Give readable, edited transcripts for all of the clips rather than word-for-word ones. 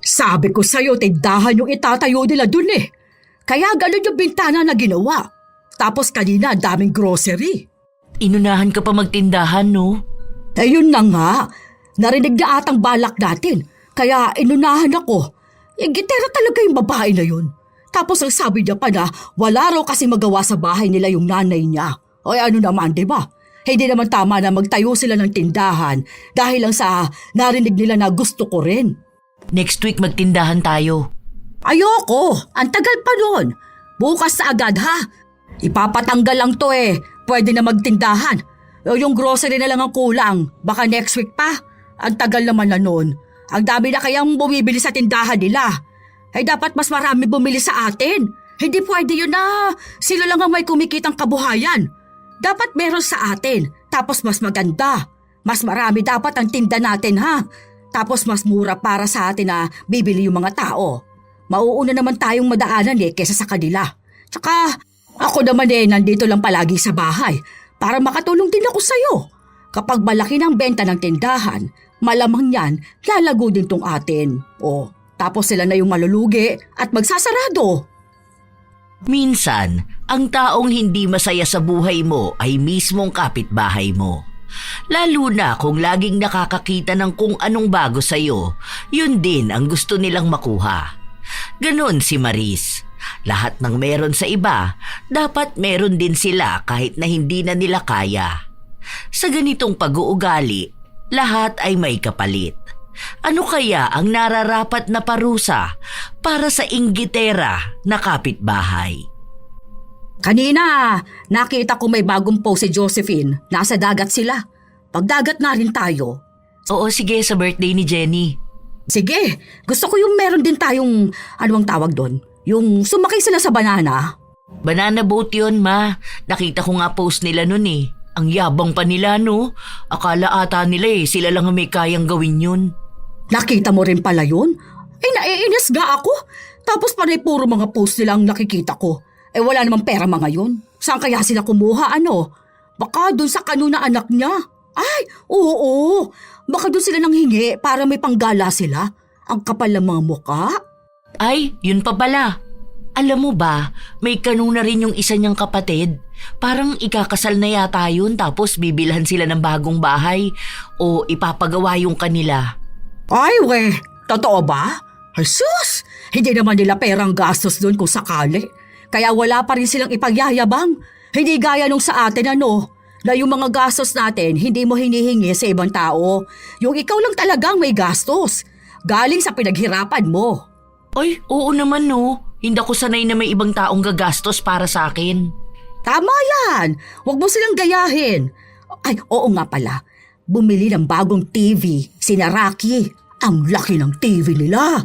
Sabi ko sa'yo, tindahan yung itatayo nila dun eh. Kaya ganun yung bintana na ginawa. Tapos kanina, daming grocery. Inunahan ka pa magtindahan, no? Eh yun na nga, narinig na atang balak natin. Kaya inunahan ako. Gitera talaga yung babae na yun. Tapos ang sabi niya pa na wala raw kasi magawa sa bahay nila yung nanay niya. O ano naman, di ba? Hindi naman tama na magtayo sila ng tindahan dahil lang sa narinig nila na gusto ko rin. Next week magtindahan tayo. Ayoko! Ang tagal pa nun. Bukas na agad ha. Ipapatanggal lang to eh. Pwede na magtindahan. Yung grocery na lang ang kulang. Baka next week pa. Ang tagal naman na nun. Ang dami na kayang bumibili sa tindahan nila. Ay dapat mas marami bumili sa atin. Hindi pwede yun na sila lang ang may kumikitang kabuhayan. Dapat meron sa atin. Tapos mas maganda. Mas marami dapat ang tinda natin ha. Tapos mas mura para sa atin na bibili yung mga tao. Mauuna naman tayong madaanan eh kesa sa kanila. Tsaka ako naman eh nandito lang palagi sa bahay para makatulong din ako sa'yo. Kapag malaki ng benta ng tindahan, malamang yan lalago din tong atin. O tapos sila na yung malulugi at magsasarado. Minsan, ang taong hindi masaya sa buhay mo ay mismong kapitbahay mo. Lalo na kung laging nakakakita ng kung anong bago sa'yo, yun din ang gusto nilang makuha. Ganon si Maris. Lahat ng meron sa iba, dapat meron din sila kahit na hindi na nila kaya. Sa ganitong pag-uugali, lahat ay may kapalit. Ano kaya ang nararapat na parusa para sa inggitera na kapitbahay? Kanina, nakita ko may bagong post si Josephine. Nasa dagat sila. Pagdagat na rin tayo. Oo, sige, sa birthday ni Jenny. Sige, gusto ko yung meron din tayong, ano ang tawag doon? Yung sumakay sila sa banana. Banana boat yun, ma. Nakita ko nga post nila nun eh. Ang yabang pa nila, no? Akala ata nila eh, sila lang ang may kayang gawin yun. Nakita mo rin pala yun? Eh, naiinis ga ako. Tapos panay puro mga post nila ang nakikita ko. Eh, wala namang pera mga yun. Saan kaya sila kumuha, ano? Baka dun sa kanuna anak niya. Ay, oo. Baka dun sila nang hingi para may panggala sila. Ang kapal ng mga muka. Ay, yun pa pala. Alam mo ba, may kanuna rin yung isa niyang kapatid. Parang ikakasal na yata yun tapos bibilhan sila ng bagong bahay o ipapagawa yung kanila. Ay, we, totoo ba? Ay, sus! Hindi naman nila perang gastos doon kung sakali. Kaya wala pa rin silang ipagyayabang. Hindi gaya nung sa atin ano, na yung mga gastos natin hindi mo hinihingi sa ibang tao. Yung ikaw lang talagang may gastos. Galing sa pinaghirapan mo. Ay, oo naman no. Hindi ako sanay na may ibang taong gagastos para sa akin. Tama yan. Huwag mo silang gayahin. Ay, oo nga pala. Bumili ng bagong TV, sina Rocky. Ang laki ng TV nila.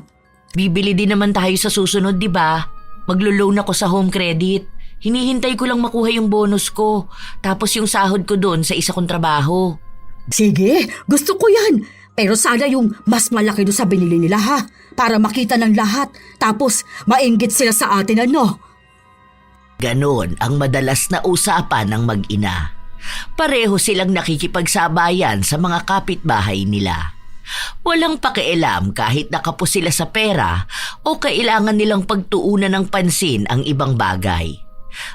Bibili din naman tayo sa susunod, di ba? Maglo-loan ako sa home credit. Hinihintay ko lang makuha yung bonus ko. Tapos yung sahod ko doon sa isa kong trabaho. Sige, gusto ko yan. Pero sana yung mas malaki doon sa binili nila ha. Para makita ng lahat. Tapos mainggit sila sa atin ano. Ganon ang madalas na usapan ng mag-ina. Pareho silang nakikipagsabayan sa mga kapitbahay nila. Walang pakialam kahit nakapos sila sa pera o kailangan nilang pagtuunan ng pansin ang ibang bagay.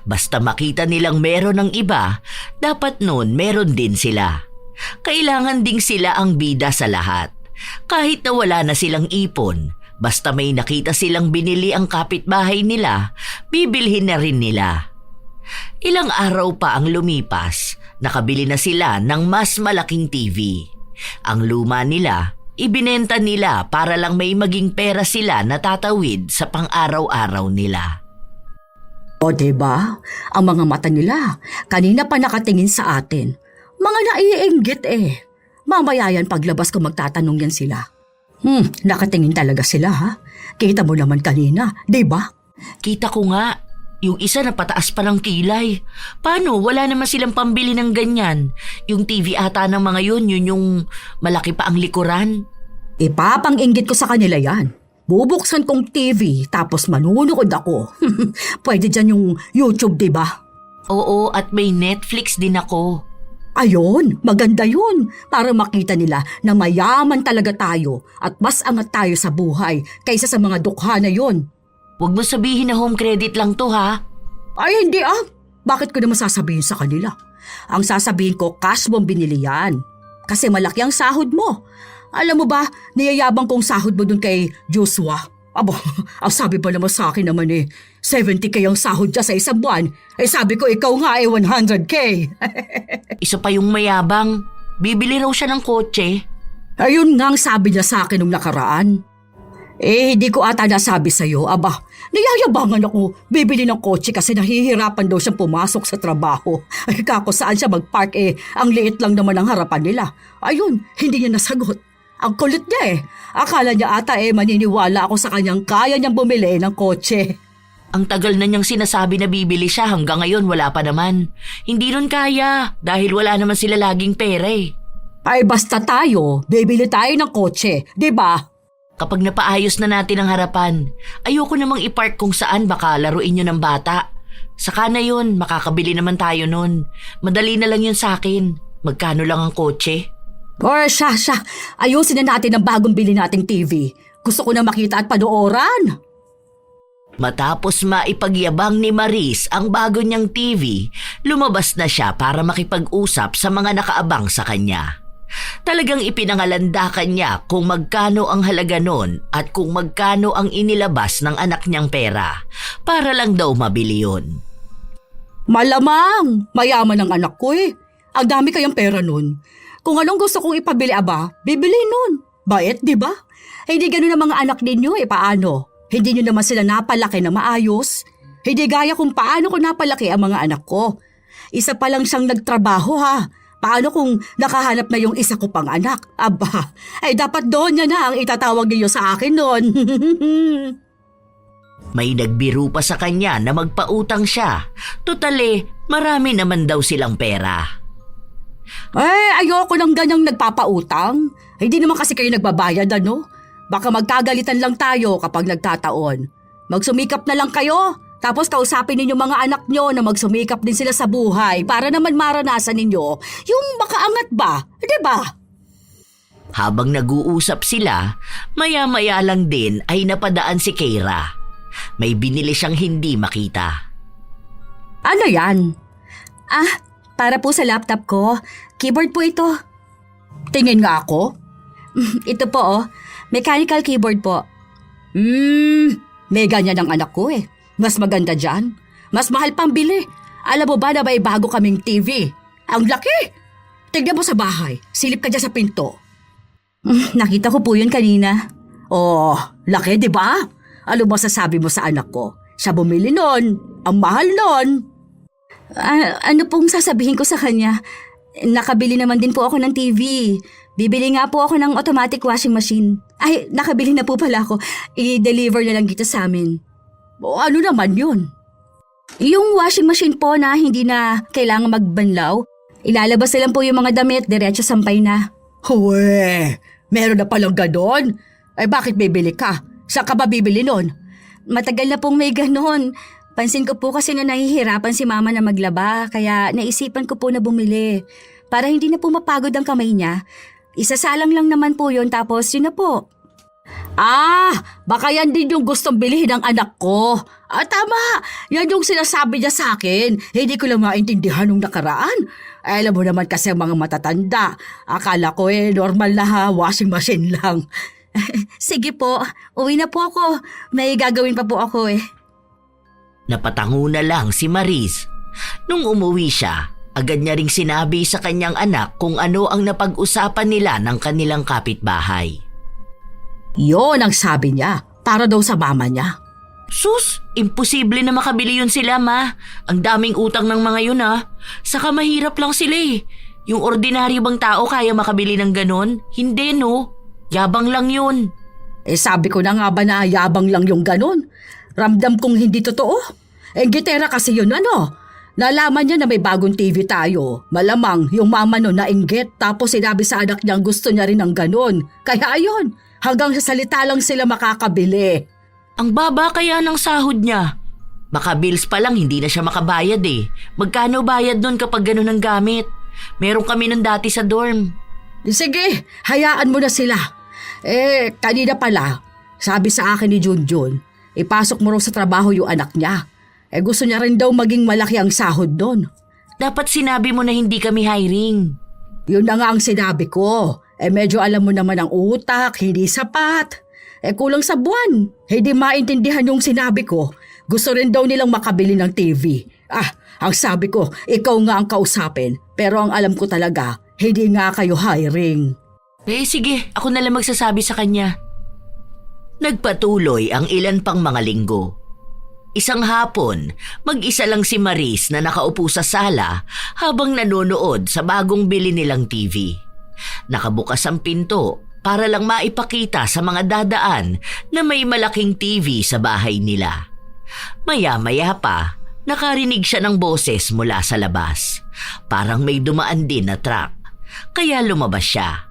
Basta makita nilang meron ng iba, dapat nun meron din sila. Kailangan ding sila ang bida sa lahat. Kahit na wala na silang ipon, basta may nakita silang binili ang kapitbahay nila, bibilhin na rin nila. Ilang araw pa ang lumipas, nakabili na sila ng mas malaking TV. Ang luma nila, ibinenta nila para lang may maging pera sila na tatawid sa pang-araw-araw nila. O diba? Ang mga mata nila, kanina pa nakatingin sa atin. Mga naiinggit eh. Mamaya yan paglabas ko magtatanong yan sila. Nakatingin talaga sila ha. Kita mo naman kanina, diba? Kita ko nga, yung isa na pataas pa ng kilay. Paano? Wala naman silang pambili ng ganyan. Yung TV ata ng mga yun yung malaki pa ang likuran. Ipapang-inggit ko sa kanila yan. Bubuksan kong TV tapos manunood ako. Pwede dyan yung YouTube, diba? Oo, at may Netflix din ako. Ayun, maganda yun. Para makita nila na mayaman talaga tayo at mas angat tayo sa buhay kaysa sa mga dukha na yun. Huwag mo sabihin na home credit lang to ha. Ay, hindi ah. Bakit ko naman sasabihin sa kanila? Ang sasabihin ko, cash mo binili yan. Kasi malaki ang sahod mo. Alam mo ba, niyayabang kong sahod mo dun kay Joshua. Abo, ang sabi pa naman sa akin naman 70K ang sahod niya sa isang buwan. Sabi ko, ikaw nga 100K. Isa pa yung mayabang. Bibili raw siya ng kotse. Ayun nga ang sabi niya sa akin nung nakaraan. Hindi ko ata nasabi sa'yo, aba, niyayabangan ako bibili ng kotse kasi nahihirapan daw siyang pumasok sa trabaho. Kako saan siya magpark ang liit lang naman ang harapan nila. Ayun, hindi niya nasagot. Ang kulit niya Akala niya ata maniniwala ako sa kanyang kaya niyang bumili ng kotse. Ang tagal na niyang sinasabi na bibili siya hanggang ngayon wala pa naman. Hindi nun kaya dahil wala naman sila laging pera Ay basta tayo, bibili tayo ng kotse, di ba? Kapag napaayos na natin ang harapan, ayoko namang ipark kung saan baka laruin nyo ng bata. Saka na yun, makakabili naman tayo nun. Madali na lang yun sa akin. Magkano lang ang kotse? Siya. Ayusin na natin ang bagong bili nating TV. Gusto ko na makita at panooran. Matapos maipagyabang ni Maris ang bago niyang TV, lumabas na siya para makipag-usap sa mga nakaabang sa kanya. Talagang ipinangalandakan niya kung magkano ang halaga nun at kung magkano ang inilabas ng anak niyang pera para lang daw mabili yun. Malamang, mayaman ang anak ko Ang dami kayang pera nun. Kung anong gusto kong ipabili bibili nun. Bait, di ba? Hindi ganun ang mga anak ninyo paano? Hindi nyo naman sila napalaki na maayos. Hindi gaya kung paano ko napalaki ang mga anak ko. Isa pa lang siyang nagtrabaho Paano kung nakahanap na yung isa ko pang anak? Aba, dapat doon niya na ang itatawag niyo sa akin noon. May nagbiro pa sa kanya na magpautang siya. Tutale, marami naman daw silang pera. Ayoko ng ganyang nagpapautang. Hindi naman kasi kayo nagbabayad Baka magkagalitan lang tayo kapag nagkataon. Magsumikap na lang kayo. Tapos kausapin ninyo mga anak nyo na magsumikap din sila sa buhay para naman maranasan ninyo yung makaangat ba, di ba? Habang nag-uusap sila, maya-maya lang din ay napadaan si Keira. May binili siyang hindi makita. Ano yan? Para po sa laptop ko. Keyboard po ito. Tingin nga ako. Ito po mechanical keyboard po. May ganyan ang anak ko Mas maganda dyan. Mas mahal pang bili. Alam mo ba na may bago kaming TV? Ang laki! Tignan mo sa bahay. Silip ka dyan sa pinto. Nakita ko po yun kanina. Laki di ba? Ano ba sasabi mo sa anak ko? Siya bumili nun. Ang mahal nun. Ano pong sasabihin ko sa kanya? Nakabili naman din po ako ng TV. Bibili nga po ako ng automatic washing machine. Nakabili na po pala ako. I-deliver na lang dito sa amin. Ano naman yun? Yung washing machine po na hindi na kailangan magbanlaw. Ilalabas na lang po yung mga damit, diretso sampay na. Meron na palang ganon? Bakit bibili ka? Saan ka ba bibili nun? Matagal na pong may ganon. Pansin ko po kasi na nahihirapan si mama na maglaba, kaya naisipan ko po na bumili. Para hindi na po mapagod ang kamay niya. Isasalang lang naman po yun, tapos yun na po. Baka yan din yung gustong bilhin ng anak ko. Tama, yan yung sinasabi niya sa akin. Hindi ko lang maintindihan nung nakaraan. Alam mo naman kasi ang mga matatanda. Akala ko normal na washing machine lang. Sige po, uwi na po ako. May gagawin pa po ako Napatango na lang si Maris. Nung umuwi siya, agad niya ring sinabi sa kanyang anak kung ano ang napag-usapan nila ng kanilang kapitbahay. Yon ang sabi niya, para daw sa mama niya. Sus, imposible na makabili yun sila, ma. Ang daming utang ng mga yun, Saka mahirap lang sila Yung ordinaryo bang tao kaya makabili ng ganon? Hindi, no? Yabang lang yun. Sabi ko na nga ba na yabang lang yung ganon? Ramdam kong hindi totoo. Gitera kasi yun, Nalaman niya na may bagong TV tayo. Malamang yung mama no nainggit tapos sinabi sa anak niyang gusto niya rin ng ganon. Kaya ayun, hanggang sa salita lang sila makakabili. Ang baba kaya ng sahod niya. Baka bills pa lang hindi na siya makabayad Magkano bayad nun kapag ganon ang gamit? Meron kami nun dati sa dorm. Sige, hayaan mo na sila. Kanina pala, sabi sa akin ni Junjun, ipasok mo raw sa trabaho yung anak niya. Gusto niya rin daw maging malaki ang sahod doon. Dapat sinabi mo na hindi kami hiring. Yun na nga ang sinabi ko. Medyo alam mo naman ang utak, hindi sapat. Kulang sa buwan. Hindi maintindihan yung sinabi ko. Gusto rin daw nilang makabili ng TV. Ang sabi ko, ikaw nga ang kausapin. Pero ang alam ko talaga, hindi nga kayo hiring. Sige, ako na lang magsasabi sa kanya. Nagpatuloy ang ilan pang mga linggo. Isang hapon, mag-isa lang si Maris na nakaupo sa sala habang nanonood sa bagong bili nilang TV. Nakabukas ang pinto para lang maipakita sa mga dadaan na may malaking TV sa bahay nila. Maya-maya pa, nakarinig siya ng boses mula sa labas. Parang may dumaan din na truck. Kaya lumabas siya.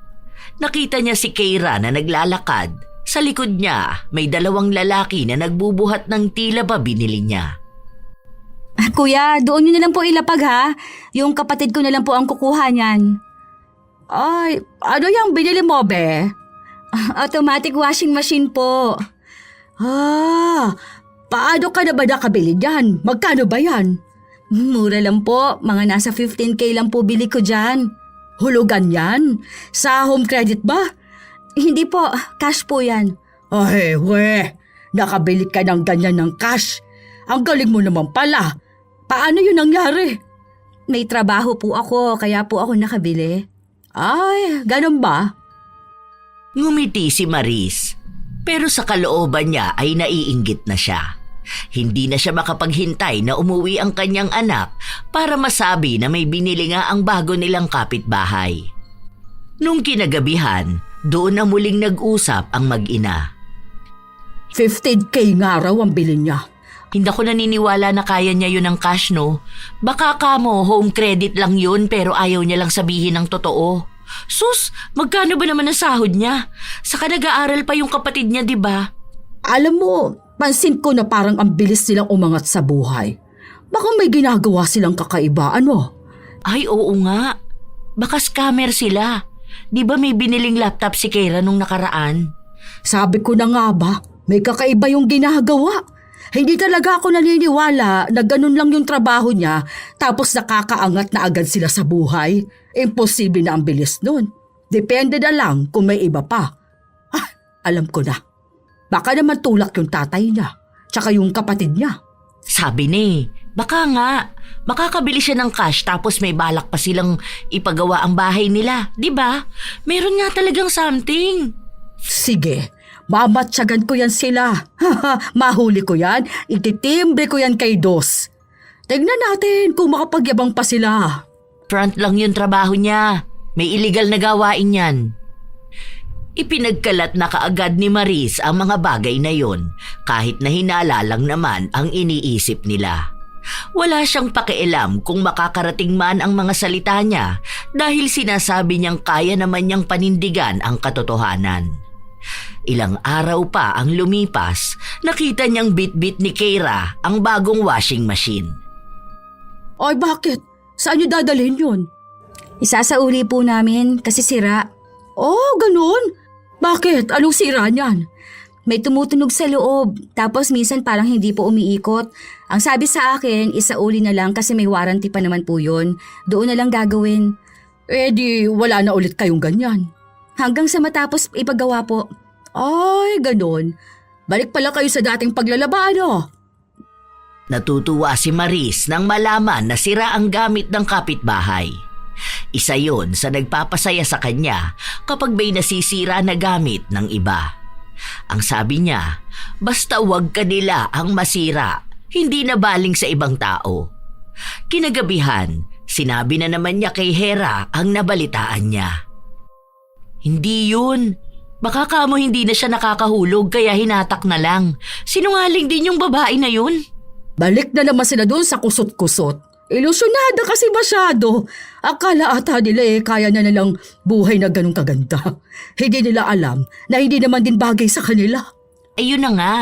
Nakita niya si Keira na naglalakad. Sa likod niya, may 2 lalaki na nagbubuhat ng tila ba binili niya. Kuya, doon nyo na lang po ilapag ha. Yung kapatid ko na lang po ang kukuha niyan. Ay, ano yung binili mo, be? Automatic washing machine po. Paano ka na ba nakabili dyan? Magkano ba yan? Mura lang po. Mga nasa 15K lang po bili ko dyan. Hulugan yan? Sa home credit ba? Hindi po. Cash po yan. Ay, nakabili ka ng ganyan ng cash. Ang galing mo naman pala. Paano yun nangyari? May trabaho po ako, kaya po ako nakabili. Ay, ganun ba? Ngumiti si Maris, pero sa kalooban niya ay naiinggit na siya. Hindi na siya makapaghintay na umuwi ang kanyang anak para masabi na may binili nga ang bago nilang kapitbahay. Nung kinagabihan, doon na muling nag-usap ang mag-ina. 15K nga raw ang bilin niya. Hindi ako naniniwala na kaya niya yun ng cash, no? Baka kamo, home credit lang yun pero ayaw niya lang sabihin ng totoo. Sus, magkano ba naman ang sahod niya? Saka nag-aaral pa yung kapatid niya, di ba? Alam mo, pansin ko na parang ang bilis nilang umangat sa buhay. Baka may ginagawa silang kakaiba, ano? Ay, oo nga. Baka scammer sila. Di ba may biniling laptop si Keira nung nakaraan? Sabi ko na nga ba, may kakaiba yung ginagawa. Hindi talaga ako naniniwala na ganun lang yung trabaho niya tapos nakakaangat na agad sila sa buhay. Imposible na ang bilis nun. Depende na lang kung may iba pa. Alam ko na. Baka naman tulak yung tatay niya, tsaka yung kapatid niya. Sabi ni, baka nga. Makakabili siya ng cash tapos may balak pa silang ipagawa ang bahay nila. Di ba? Meron nga talagang something. Sige, mamatsagan ko yan sila. Mahuli ko yan, ititimbre ko yan kay Dos. Tignan natin kung makapagyabang pa sila. Front lang yung trabaho niya. May illegal na gawain yan. Ipinagkalat na kaagad ni Maris ang mga bagay na yon kahit na hinala lang naman ang iniisip nila. Wala siyang pakialam kung makakarating man ang mga salita niya dahil sinasabi niyang kaya naman niyang panindigan ang katotohanan. Ilang araw pa ang lumipas, nakita niyang bit-bit ni Keira ang bagong washing machine. Ay bakit? Saan niyo dadalhin yun? Isasauli po namin kasi sira. Oh, ganun? Bakit? Anong sira niyan? May tumutunog sa loob, tapos minsan parang hindi po umiikot. Ang sabi sa akin, isauli na lang kasi may warranty pa naman po yun. Doon na lang gagawin. Di wala na ulit kayong ganyan. Hanggang sa matapos ipagawa po. Ay, ganun. Balik pala kayo sa dating paglalaba, ano? Natutuwa si Maris nang malaman na sira ang gamit ng kapitbahay. Isa yon sa nagpapasaya sa kanya kapag may nasisira na gamit ng iba. Ang sabi niya, basta wag kanila ang masira, hindi na baling sa ibang tao. Kinagabihan, sinabi na naman niya kay Hera ang nabalitaan niya. Hindi yun. Baka kamo hindi na siya nakakahulog kaya hinatak na lang. Sinungaling din yung babae na yun. Balik na naman sila doon sa kusot-kusot. Ilusyonada kasi masyado. Akala ata nila kaya na nilang buhay na ganun kaganda. Hindi nila alam na hindi naman din bagay sa kanila. Ayun na nga,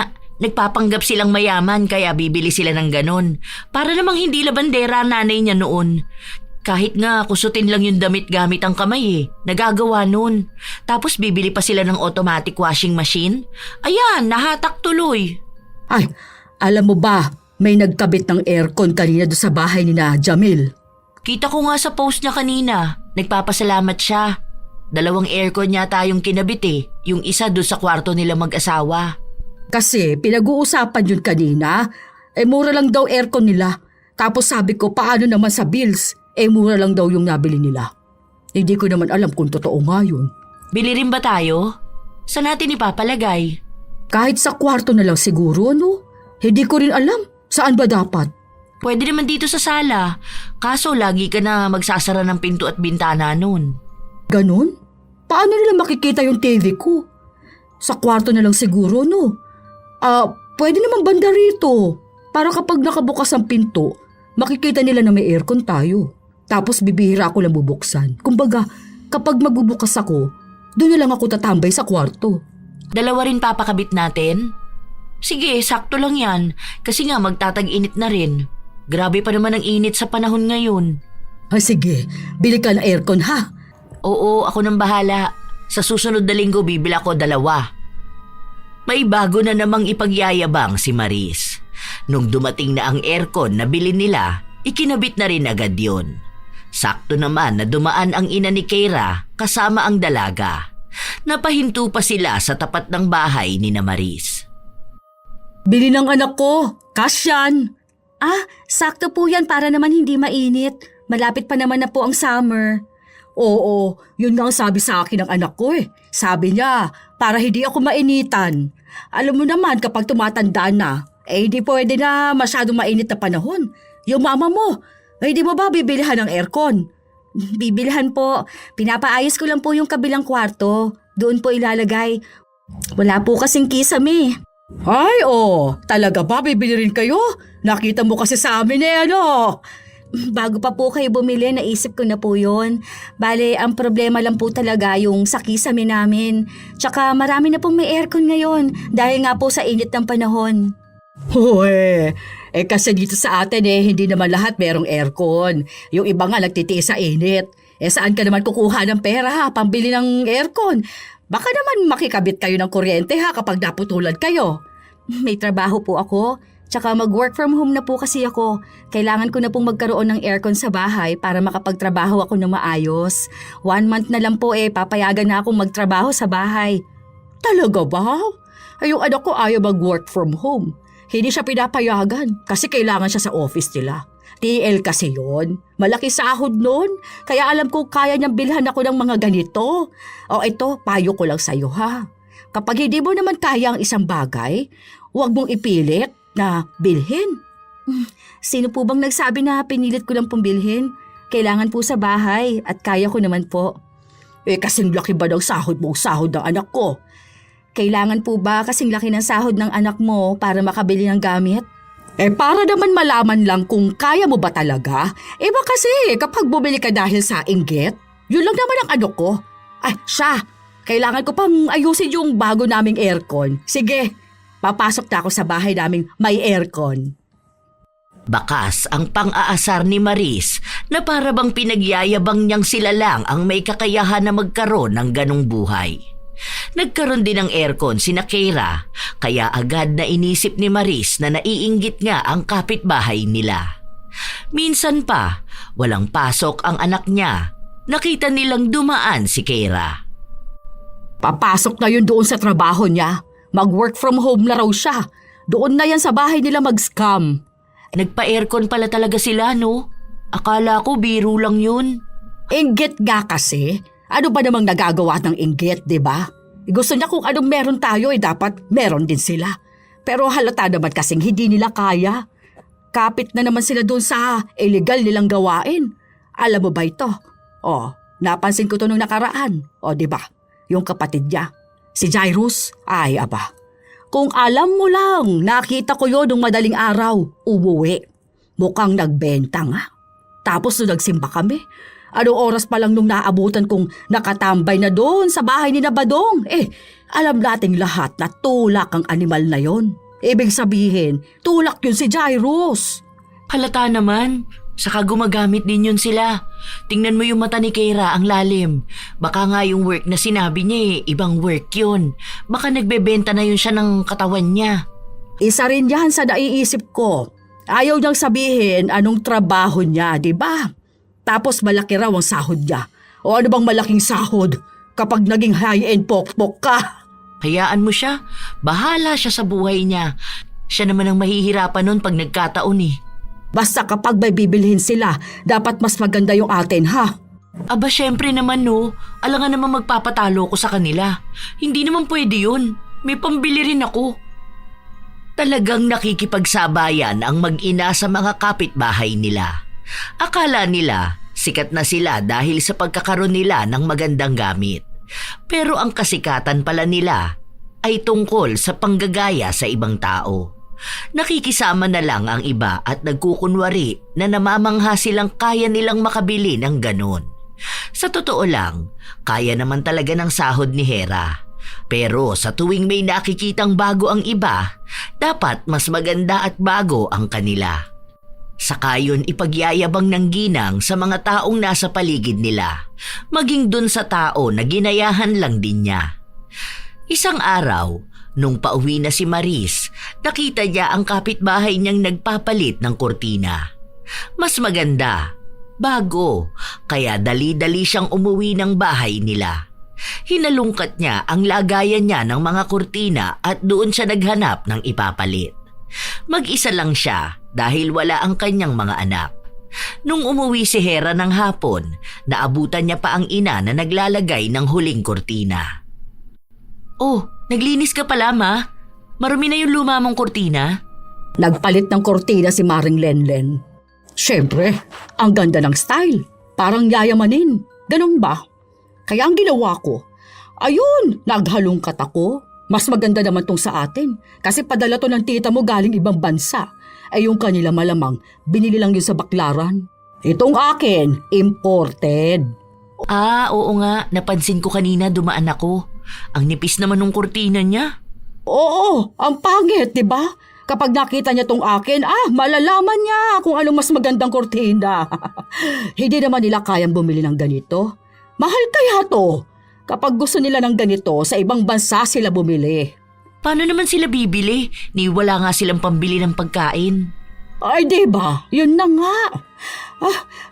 nagpapanggap silang mayaman kaya bibili sila ng ganun. Para namang hindi labandera nanay niya noon. Kahit nga kusutin lang yung damit gamit ang kamay nagagawa nun. Tapos bibili pa sila ng automatic washing machine. Ayan, nahatak tuloy. Ay, alam mo ba, may nagkabit ng aircon kanina doon sa bahay ni na Jamil. Kita ko nga sa post niya kanina, nagpapasalamat siya. 2 aircon yata yung kinabit yung isa doon sa kwarto nila mag-asawa. Kasi pinag-uusapan yun kanina, mura lang daw aircon nila. Tapos sabi ko, paano naman sa bills? Mura lang daw yung nabili nila. Hindi ko naman alam kung totoo nga yun. Bili rin ba tayo? Saan natin ipapalagay? Kahit sa kwarto na lang siguro, no? Hindi ko rin alam. Saan ba dapat? Pwede naman dito sa sala. Kaso lagi ka na magsasara ng pinto at bintana nun. Ganon? Paano nila makikita yung TV ko? Sa kwarto na lang siguro, no? Pwede naman banda rito. Para kapag nakabukas ang pinto, makikita nila na may aircon tayo. Tapos bibihira ako lang bubuksan. Kumbaga, kapag magbubukas ako, doon na lang ako tatambay sa kwarto. 2 rin papakabit natin? Sige, sakto lang yan. Kasi nga magtatag-init na rin. Grabe pa naman ang init sa panahon ngayon. Ay sige, bili ka ng aircon ha. Oo, ako nang bahala. Sa susunod na linggo bibili ako 2. May bago na namang ipagyayabang si Maris. Nung dumating na ang aircon na bili nila, ikinabit na rin agad yun. Sakto naman na dumaan ang ina ni Keira kasama ang dalaga. Napahinto pa sila sa tapat ng bahay ni na Maris. Bili ng anak ko, cash yan. Sakto po yan para naman hindi mainit. Malapit pa naman na po ang summer. Oo, yun nga ang sabi sa akin ng anak ko Sabi niya, para hindi ako mainitan. Alam mo naman kapag tumatanda na, hindi pwede na masyadong mainit na panahon. Yung mama mo, hindi mo ba bibilihan ng aircon? Bibilhan po. Pinapaayos ko lang po yung kabilang kwarto. Doon po ilalagay. Wala po kasing kisame. Ay, talaga ba bibili rin kayo? Nakita mo kasi sa amin ano? Bago pa po kayo bumili, naisip ko na po yun. Bale, ang problema lang po talaga yung sa kisame namin. Tsaka marami na pong may aircon ngayon dahil nga po sa init ng panahon. Kasi dito sa atin hindi naman lahat merong aircon. Yung iba nga nagtitiis sa init. Saan ka naman kukuha ng pera pambili ng aircon? Baka naman makikabit kayo ng kuryente kapag naputulan kayo. May trabaho po ako. Tsaka mag-work from home na po kasi ako. Kailangan ko na pong magkaroon ng aircon sa bahay para makapagtrabaho ako ng maayos. 1 month na lang po papayagan na akong magtrabaho sa bahay. Talaga ba? Yung anak ko ayaw mag-work from home. Hindi siya pinapayagan kasi kailangan siya sa office nila. TL kasi yon. Malaki sahod nun. Kaya alam ko kaya niyang bilhan ako ng mga ganito. Ito, payo ko lang sa'yo Kapag hindi mo naman kaya ang isang bagay, huwag mong ipilit na bilhin. Sino po bang nagsabi na pinilit ko lang pong bilhin? Kailangan po sa bahay at kaya ko naman po. Kasing laki ba ng sahod mo sahod ng anak ko? Kailangan po ba kasing laki ng sahod ng anak mo para makabili ng gamit? Para naman malaman lang kung kaya mo ba talaga. Ba kasi kapag bumili ka dahil sa inggit, yun lang naman ang ano ko. Kailangan ko pang ayusin yung bago naming aircon. Sige, papasok na ako sa bahay naming may aircon. Bakas ang pang-aasar ni Maris na para bang pinagyayabang niyang sila lang ang may kakayahan na magkaroon ng ganong buhay. Nagkaroon din ng aircon sina Keira, kaya agad na inisip ni Maris na naiinggit nga ang kapitbahay nila. Minsan pa, walang pasok ang anak niya. Nakita nilang dumaan si Keira. Papasok na yun doon sa trabaho niya. Mag-work from home na raw siya. Doon na yan sa bahay nila mag-scam. Nagpa-aircon pala talaga sila, no? Akala ko biro lang yun. Inggit nga kasi. Ano ba namang nagagawa ng inggit, di ba? Gusto niya kung anong meron tayo, dapat meron din sila. Pero halata naman kasing hindi nila kaya. Kapit na naman sila doon sa illegal nilang gawain. Alam mo ba ito? Napansin ko to nung nakaraan. Di ba? Yung kapatid niya. Si Jairus, ay aba. Kung alam mo lang, nakita ko yun nung madaling araw, umuwi. Mukhang nagbenta nga. Tapos nung nagsimba kami, anong oras pa lang nung naabutan kong nakatambay na doon sa bahay ni Badong. Alam nating lahat na tulak ang animal na yon. Ibig sabihin, tulak yun si Jairus. Halata naman, Saka gumagamit din yun sila. Tingnan mo yung mata ni Keira, ang lalim. Baka nga yung work na sinabi niya ibang work yun. Baka nagbebenta na yun siya ng katawan niya. Isa rin yan sa naiisip ko. Ayaw niyang sabihin anong trabaho niya, di ba? Tapos malaki raw ang sahod niya. O ano bang malaking sahod kapag naging high-end pokpok ka? Hayaan mo siya. Bahala siya sa buhay niya. Siya naman ang mahihirapan nun pag nagkataon eh. Basta kapag may bibilhin sila, dapat mas maganda yung atin, ha? Aba, syempre naman no. Alangan naman magpapatalo ko sa kanila. Hindi naman pwede yun. May pambili rin ako. Talagang nakikipagsabayan ang mag-ina sa mga kapitbahay nila. Akala nila sikat na sila dahil sa pagkakaroon nila ng magandang gamit. Pero ang kasikatan pala nila ay tungkol sa panggagaya sa ibang tao. Nakikisama na lang ang iba at nagkukunwari na namamangha silang kaya nilang makabili ng ganon. Sa totoo lang, kaya naman talaga ng sahod ni Hera. Pero sa tuwing may nakikitang bago ang iba, dapat mas maganda at bago ang kanila. Saka yun ipagyayabang ng ginang sa mga taong nasa paligid nila, maging dun sa tao na ginayahan lang din niya. Isang araw, nung pauwi na si Maris, nakita niya ang kapitbahay niyang nagpapalit ng kurtina. Mas maganda, bago, kaya dali-dali siyang umuwi ng bahay nila. Hinalungkat niya ang lagayan niya ng mga kurtina at doon siya naghanap ng ipapalit. Mag-isa lang siya dahil wala ang kanyang mga anak. Nung umuwi si Hera ng hapon, naabutan niya pa ang ina na naglalagay ng huling kurtina. Oh, naglinis ka pala, Ma? Marumi na yung luma mong kurtina? Nagpalit ng kortina si Maring Lenlen. Siyempre, ang ganda ng style. Parang yayamanin. Ganun ba? Kaya ang ginawa ko, ayun, naghalungkat ako. Mas maganda naman tong sa atin. Kasi padala to ng tita mo galing ibang bansa. Ay yung kanila malamang, binili lang yun sa baklaran. Itong akin, imported. Ah, oo nga. Napansin ko kanina dumaan ako. Ang nipis naman ng kurtina niya. Oo, ang pangit, di ba? Kapag nakita niya tong akin, malalaman niya kung ano mas magandang kortina. Hindi naman nila kayang bumili ng ganito. Mahal kaya to. Kapag gusto nila ng ganito, sa ibang bansa sila bumili. Paano naman sila bibili? Ni wala nga silang pambili ng pagkain. Ay, di ba? Yun na nga.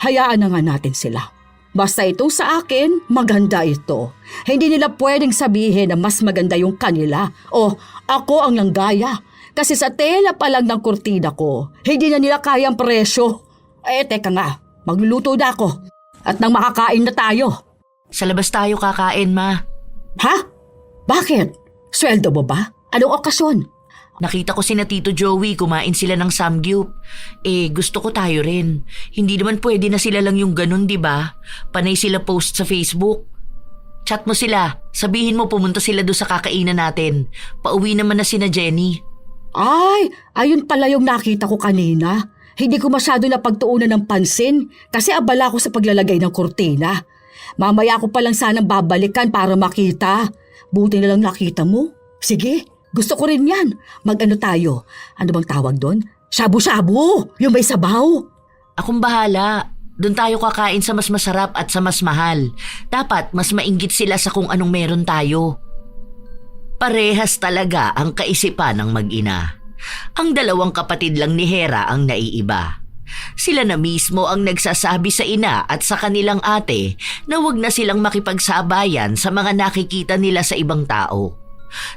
Hayaan na nga natin sila. Basta itong sa akin, maganda ito. Hindi nila pwedeng sabihin na mas maganda yung kanila o ako ang langgaya. Kasi sa tela pa lang ng kurtina ko, hindi na nila kayang presyo. Teka nga, magluluto na ako. At nang makakain na tayo. Sa labas tayo kakain, Ma. Ha? Bakit? Sweldo mo ba? Anong okasyon? Nakita ko sina Tito Joey kumain sila ng samgyup. Gusto ko tayo rin. Hindi naman pwede na sila lang yung ganun, di ba? Panay sila post sa Facebook. Chat mo sila. Sabihin mo pumunta sila doon sa kakainan natin. Pauwi naman na sina Jenny. Ay, ayun pala yung nakita ko kanina. Hindi ko masyado napagtuunan ng pansin kasi abala ko sa paglalagay ng kurtina. Mamaya ko palang sanang babalikan para makita. Buti na lang nakita mo. Sige. Gusto ko rin yan. Mag-ano tayo? Ano bang tawag doon? Shabu-shabu! Yung may sabaw! Akong bahala. Doon tayo kakain sa mas masarap at sa mas mahal. Dapat mas mainggit sila sa kung anong meron tayo. Parehas talaga ang kaisipan ng mag-ina. Ang dalawang kapatid lang ni Hera ang naiiba. Sila na mismo ang nagsasabi sa ina at sa kanilang ate na wag na silang makipagsabayan sa mga nakikita nila sa ibang tao.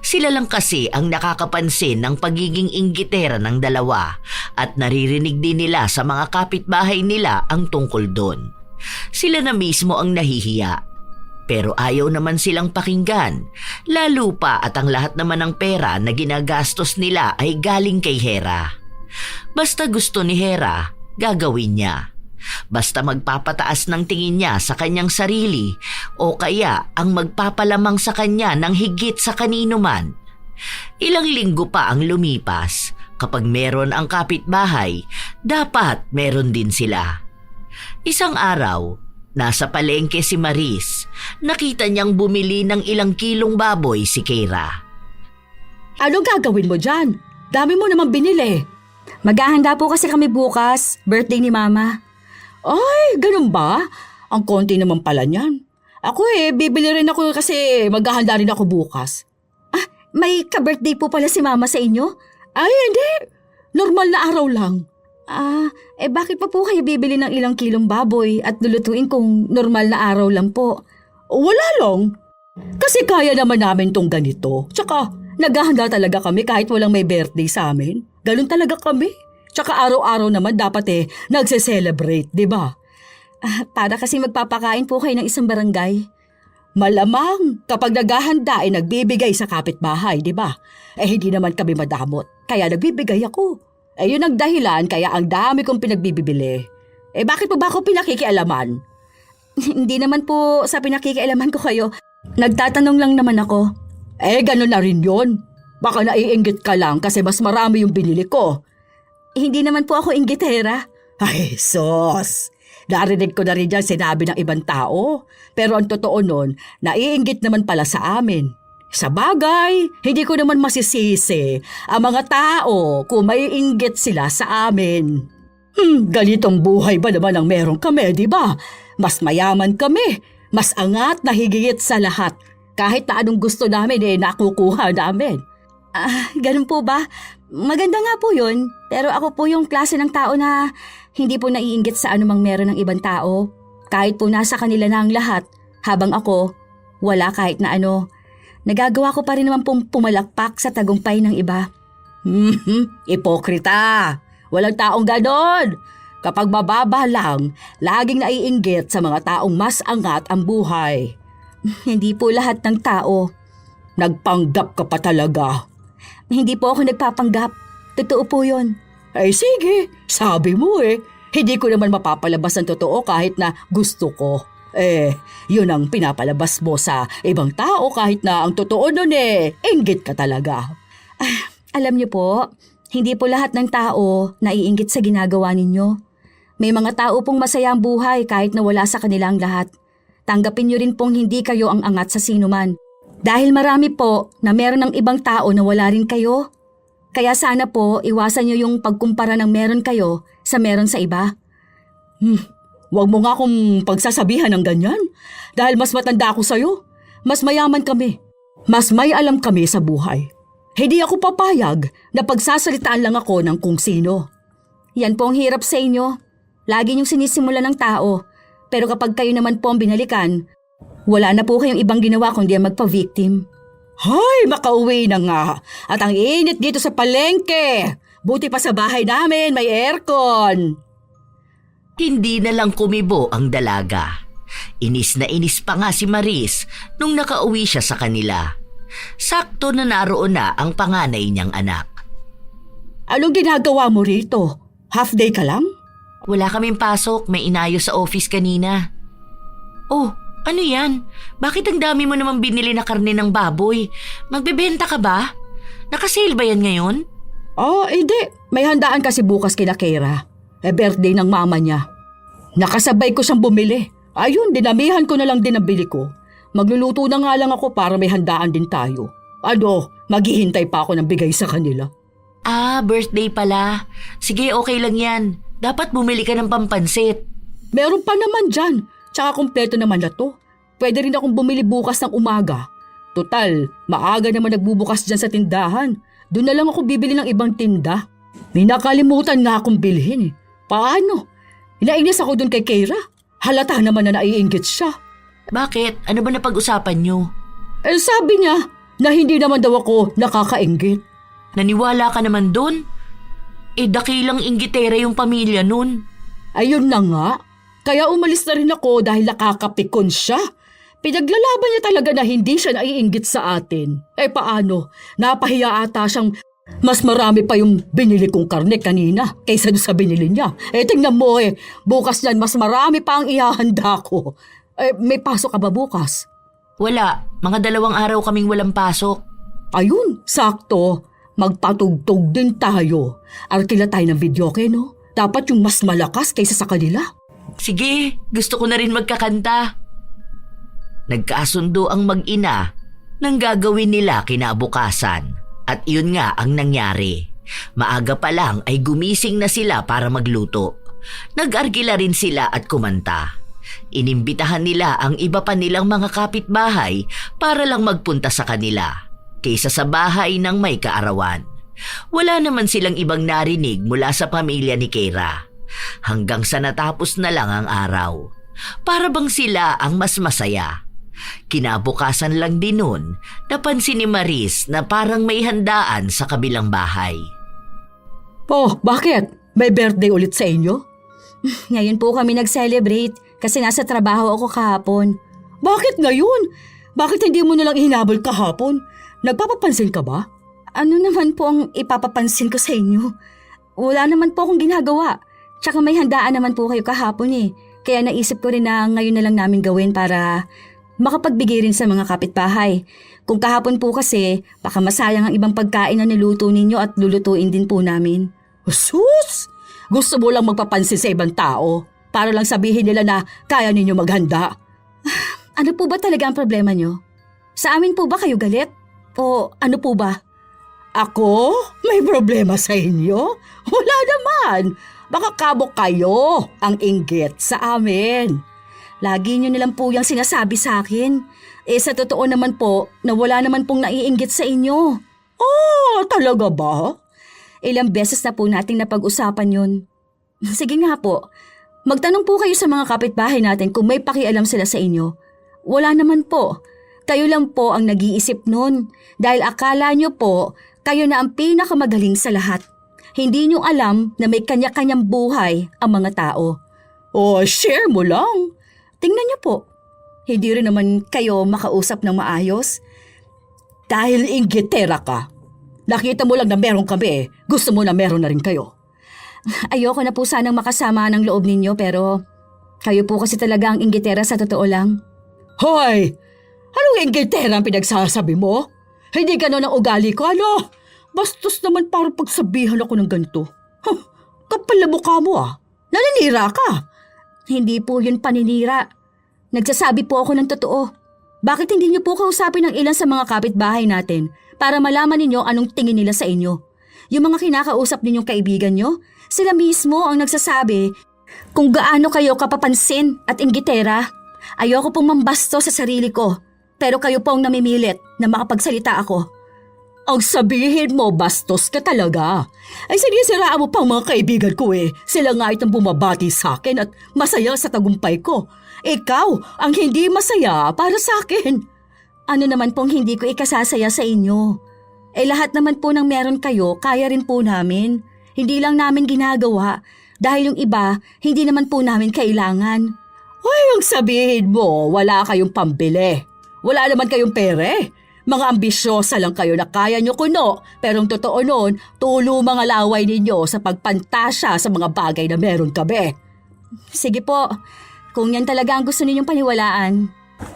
Sila lang kasi ang nakakapansin ng pagiging inggitera ng dalawa at naririnig din nila sa mga kapitbahay nila ang tungkol doon. Sila na mismo ang nahihiya. Pero ayaw naman silang pakinggan, lalo pa at ang lahat naman ng pera na ginagastos nila ay galing kay Hera. Basta gusto ni Hera, gagawin niya. Basta magpapataas ng tingin niya sa kanyang sarili o kaya ang magpapalamang sa kanya ng higit sa kanino man. Ilang linggo pa ang lumipas. Kapag meron ang kapitbahay, dapat meron din sila. Isang araw, nasa palengke si Maris. Nakita niyang bumili ng ilang kilong baboy si Keira. Anong gagawin mo dyan? Dami mo naman binili. Maghahanda po kasi kami bukas, birthday ni Mama. Ay, ganun ba? Ang konti naman pala niyan. Ako bibili rin ako kasi maghahanda rin ako bukas. May ka-birthday po pala si Mama sa inyo? Ay, hindi. Normal na araw lang. Bakit pa po kayo bibili ng ilang kilong baboy at lulutuin kung normal na araw lang po? Wala lang. Kasi kaya naman namin tong ganito. Tsaka, naghahanda talaga kami kahit walang may birthday sa amin. Ganun talaga kami. Tsaka araw-araw naman dapat nagse-celebrate, di ba? Para kasi magpapakain po kayo ng isang barangay. Malamang kapag naghahanda nagbibigay sa kapitbahay, di ba? Hindi naman kami madamot, kaya nagbibigay ako. Yun ang dahilan kaya ang dami kong pinagbibili. Bakit pa ba ako pinakikialaman? Hindi naman po sa pinakikialaman ko kayo. Nagtatanong lang naman ako. Ganun na rin yun. Baka naiinggit ka lang kasi mas marami yung binili ko. Hindi naman po ako inggitera. Ay, sos! Narinig ko na rin dyan sinabi ng ibang tao. Pero ang totoo nun, naiinggit naman pala sa amin. Sa bagay, hindi ko naman masisisi ang mga tao kung may inggit sila sa amin. Ganitong buhay ba naman ang meron kami, di ba? Mas mayaman kami, mas angat na higit sa lahat. Kahit na anong gusto namin nakukuha namin. Ganun po ba? Maganda nga po yun. Pero ako po yung klase ng tao na hindi po naiinggit sa anumang meron ng ibang tao. Kahit po nasa kanila na ang lahat, habang ako, wala kahit na ano. Nagagawa ko pa rin naman pong pumalakpak sa tagumpay ng iba. Ipokrita! Walang taong ganon! Kapag mababa lang, laging naiinggit sa mga taong mas angat ang buhay. Hindi po lahat ng tao. Nagpanggap ka pa talaga. Hindi po ako nagpapanggap. Totoo po yun. Sige, sabi mo Hindi ko naman mapapalabas ang totoo kahit na gusto ko. Yun ang pinapalabas mo sa ibang tao kahit na ang totoo nun inggit ka talaga. Alam niyo po, hindi po lahat ng tao naiinggit sa ginagawa ninyo. May mga tao pong masaya ang buhay kahit na wala sa kanilang lahat. Tanggapin niyo rin pong hindi kayo ang angat sa sinuman. Dahil marami po na meron ng ibang tao na wala rin kayo. Kaya sana po iwasan niyo yung pagkumpara ng meron kayo sa meron sa iba. Huwag mo nga akong pagsasabihan ng ganyan. Dahil mas matanda ako sa'yo. Mas mayaman kami. Mas may alam kami sa buhay. Hindi ako papayag na pagsasalitaan lang ako ng kung sino. Yan po ang hirap sa inyo. Lagi niyong sinisimula ng tao. Pero kapag kayo naman po ang binalikan, wala na po kayong ibang ginawa kundi ang magpa-victim. Hay, makauwi na nga. At ang init dito sa palengke. Buti pa sa bahay namin may aircon. Hindi na lang kumibo ang dalaga. Inis na inis pa nga si Maris nung nakauwi siya sa kanila. Sakto na naroon na ang panganay niyang anak. Anong ginagawa mo rito? Half day ka lang? Wala kaming pasok, may inayos sa office kanina. Oh, ano yan? Bakit ang dami mo naman binili na karne ng baboy? Magbebenta ka ba? Nakasale ba yan ngayon? Hindi. May handaan kasi bukas kina Kera. Birthday ng mama niya. Nakasabay ko siyang bumili. Ayun, dinamihan ko na lang din ang bili ko. Magluluto na nga lang ako para may handaan din tayo. Maghihintay pa ako ng bigay sa kanila. Birthday pala. Sige, okay lang yan. Dapat bumili ka ng pampansit. Meron pa naman dyan. Tsaka kumpleto naman na to. Pwede rin akong bumili bukas ng umaga. Total, maaga naman nagbubukas dyan sa tindahan. Doon na lang ako bibili ng ibang tinda. May nakalimutan nga akong bilhin Paano? Nainis ako doon kay Keira. Halata naman na naiinggit siya. Bakit? Ano ba napag-usapan niyo? Sabi niya na hindi naman daw ako nakakainggit. Naniwala ka naman doon? Dakilang inggitera yung pamilya nun. Ayun na nga. Kaya umalis na rin ako dahil nakakapikon siya. Pinaglalaban niya talaga na hindi siya naiinggit sa atin. Paano? Napahiya ata siyang mas marami pa yung binili kong karne kanina kaysa doon sa binili niya. Tingnan mo bukas yan mas marami pa ang ihahanda ko. May pasok ka ba bukas? Wala. Mga 2 araw kaming walang pasok. Ayun, sakto. Magpatugtog din tayo. Arkila tayo ng videoke, no? Dapat yung mas malakas kaysa sa kanila. Sige, gusto ko na rin magkakanta. Nagkasundo ang mag-ina ng gagawin nila kinabukasan. At yun nga ang nangyari. Maaga pa lang ay gumising na sila para magluto. Nag-argila rin sila at kumanta. Inimbitahan nila ang iba pa nilang mga kapitbahay para lang magpunta sa kanila, kaysa sa bahay ng may kaarawan. Wala naman silang ibang narinig mula sa pamilya ni Keira, hanggang sa natapos na lang ang araw. Para bang sila ang mas masaya. Kinabukasan lang din nun, napansin ni Maris na parang may handaan sa kabilang bahay. Oh, bakit? May birthday ulit sa inyo? Ngayon po kami nag-celebrate kasi nasa trabaho ako kahapon. Bakit ngayon? Bakit hindi mo nalang hinabol kahapon? Nagpapapansin ka ba? Ano naman po ang ipapapansin ko sa inyo? Wala naman po akong ginagawa. Tsaka may handaan naman po kayo kahapon eh. Kaya naisip ko rin na ngayon na lang namin gawin para makapagbigay rin sa mga kapitbahay. Kung kahapon po kasi, baka masayang ang ibang pagkain na niluto ninyo at lulutuin din po namin. Sus! Gusto mo lang magpapansin sa ibang tao para lang sabihin nila na kaya ninyo maghanda. Ano po ba talaga ang problema nyo? Sa amin po ba kayo galit? O ano po ba? Ako? May problema sa inyo? Wala naman. Baka kabok kayo ang inggit sa amin. Lagi nyo nilang po yung sinasabi sa akin. Sa totoo naman po na wala naman pong naiinggit sa inyo. Oh, talaga ba? Ilang beses na po nating napag-usapan yun. Sige nga po, magtanong po kayo sa mga kapitbahay natin kung may pakialam sila sa inyo. Wala naman po. Kayo lang po ang nag-iisip nun dahil akala nyo po kayo na ang pinakamagaling sa lahat. Hindi nyo alam na may kanya-kanyang buhay ang mga tao. Oh, share mo lang. Tingnan nyo po, hindi rin naman kayo makausap ng maayos. Dahil inggitera ka. Nakita mo lang na meron kami, gusto mo na meron na rin kayo. Ayoko na po sanang makasama ng loob ninyo pero kayo po kasi talaga ang inggitera sa totoo lang. Hoy! Anong inggitera ang pinagsasabi mo? Hindi gano'n ang ugali ko, ano? Bastos naman parang pagsabihan ako ng ganito. Huh, kapal na mukha mo ah. Naninira ka. Hindi po yun paninira. Nagsasabi po ako ng totoo. Bakit hindi niyo po kausapin ng ilan sa mga kapitbahay natin para malaman ninyo anong tingin nila sa inyo? Yung mga kinakausap ninyong kaibigan nyo, sila mismo ang nagsasabi kung gaano kayo kapapansin at inggitera. Ayoko pong mambasto sa sarili ko, pero kayo po ang namimilit na makapagsalita ako. Ang sabihin mo, bastos ka talaga. Ay sinisiraan mo pang mga kaibigan ko eh. Sila nga itong bumabati sa akin at masaya sa tagumpay ko. Ikaw ang hindi masaya para sa akin. Ano naman pong hindi ko ikasasaya sa inyo? Lahat naman po ng meron kayo, kaya rin po namin. Hindi lang namin ginagawa dahil yung iba, hindi naman po namin kailangan. Ay, ang sabihin mo, wala kayong pambili. Wala naman kayong pere. Mga ambisyosa lang kayo na kaya nyo kuno. Pero ang totoo nun, tulo mga laway ninyo sa pagpantasya sa mga bagay na meron kami. Sige po, kung yan talaga ang gusto ninyong paniwalaan.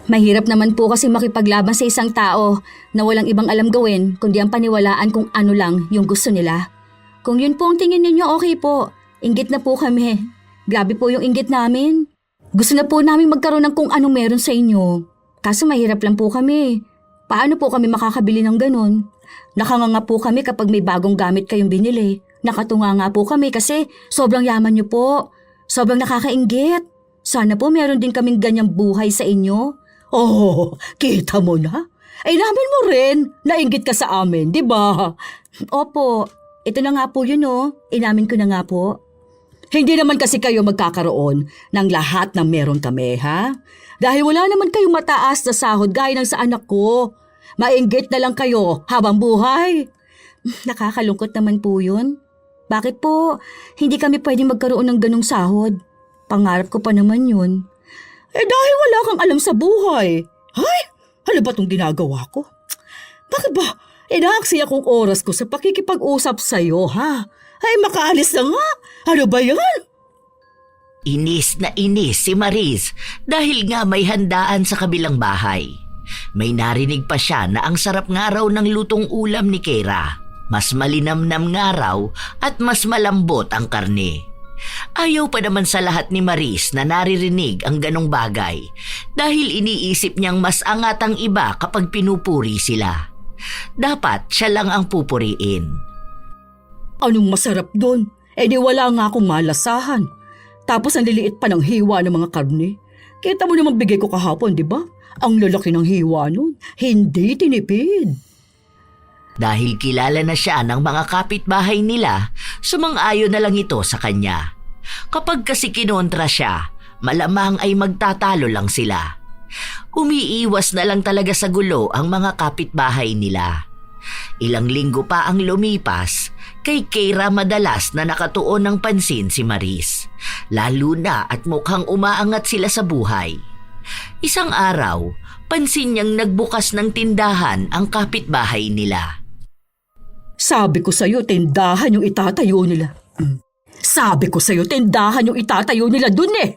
Mahirap naman po kasi makipaglaban sa isang tao na walang ibang alam gawin kundi ang paniwalaan kung ano lang yung gusto nila. Kung yun po ang tingin ninyo, okay po. Inggit na po kami. Grabe po yung inggit namin. Gusto na po namin magkaroon ng kung anong meron sa inyo. Kaso mahirap lang po kami. Paano po kami makakabili ng ganun? Nakanganga po kami kapag may bagong gamit kayong binili. Nakatunga nga po kami kasi sobrang yaman niyo po. Sobrang nakakainggit. Sana po meron din kaming ganyang buhay sa inyo. Oh, kita mo na? Ay namin mo rin. Nainggit ka sa amin, di ba? Opo, ito na nga po yun oh. Inamin ko na nga po. Hindi naman kasi kayo magkakaroon ng lahat ng meron kami, ha? Dahil wala naman kayong mataas na sahod gaya ng sa anak ko. Mainggit na lang kayo habang buhay. Nakakalungkot naman po yun. Bakit po hindi kami pwedeng magkaroon ng ganong sahod? Pangarap ko pa naman yun. Dahil wala kang alam sa buhay. Ay, ano ba itong ginagawa ko? Bakit ba inaaksi akong oras ko sa pakikipag-usap sa'yo, ha? Ay, makaalis na nga. Ano ba yan? Inis na inis si Maris dahil nga may handaan sa kabilang bahay. May narinig pa siya na ang sarap nga raw ng lutong ulam ni Keira. Mas malinamnam nga raw at mas malambot ang karne. Ayaw pa naman sa lahat ni Maris na naririnig ang ganong bagay dahil iniisip niyang mas angat ang iba kapag pinupuri sila. Dapat siya lang ang pupuriin. Anong masarap doon? Di wala nga akong malasahan. Tapos ang liliit pa ng hiwa ng mga karne. Kita mo naman bigay ko kahapon, di ba? Ang lalaki ng hiwa nun. Hindi tinipid. Dahil kilala na siya ng mga kapitbahay nila, sumang-ayon na lang ito sa kanya. Kapag kasi kinontra siya, malamang ay magtatalo lang sila. Umiiwas na lang talaga sa gulo ang mga kapitbahay nila. Ilang linggo pa ang lumipas, kay Keira madalas na nakatuon ng pansin si Maris. Lalo na at mukhang umaangat sila sa buhay. Isang araw, pansin niyang nagbukas ng tindahan ang kapitbahay nila. Sabi ko sa'yo, tindahan yung itatayo nila. Sabi ko sa'yo, tindahan yung itatayo nila dun eh.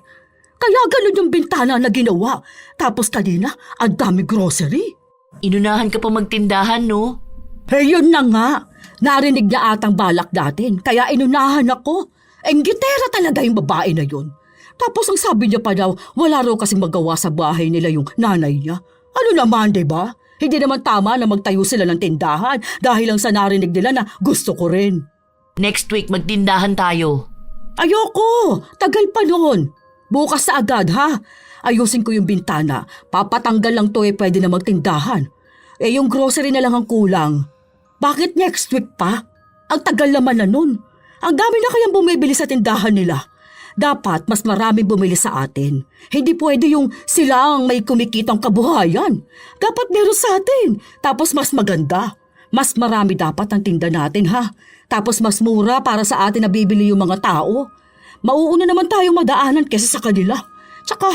Kaya ganun yung bintana na ginawa. Tapos kanina, ang dami grocery. Inunahan ka pa magtindahan, no? Eh yun na nga. Narinig niya atang balak natin. Kaya inunahan ako. Enggitera talaga yung babae na yun. Tapos ang sabi niya pa daw, wala raw kasing magawa sa bahay nila yung nanay niya. Ano naman, diba? Hindi naman tama na magtayo sila ng tindahan dahil lang sa narinig nila na gusto ko rin. Next week magtindahan tayo. Ayoko! Tagal pa nun. Bukas na agad ha. Ayusin ko yung bintana. Papatanggal lang to pwede na magtindahan. Yung grocery na lang ang kulang. Bakit next week pa? Ang tagal naman na nun. Ang dami na kayang bumibili sa tindahan nila. Dapat mas maraming bumili sa atin. Hindi pwede yung sila ang may kumikitang kabuhayan. Dapat meron sa atin. Tapos mas maganda. Mas marami dapat ang tinda natin ha. Tapos mas mura para sa atin na bibili yung mga tao. Mauuna naman tayong madaanan kesa sa kanila. Tsaka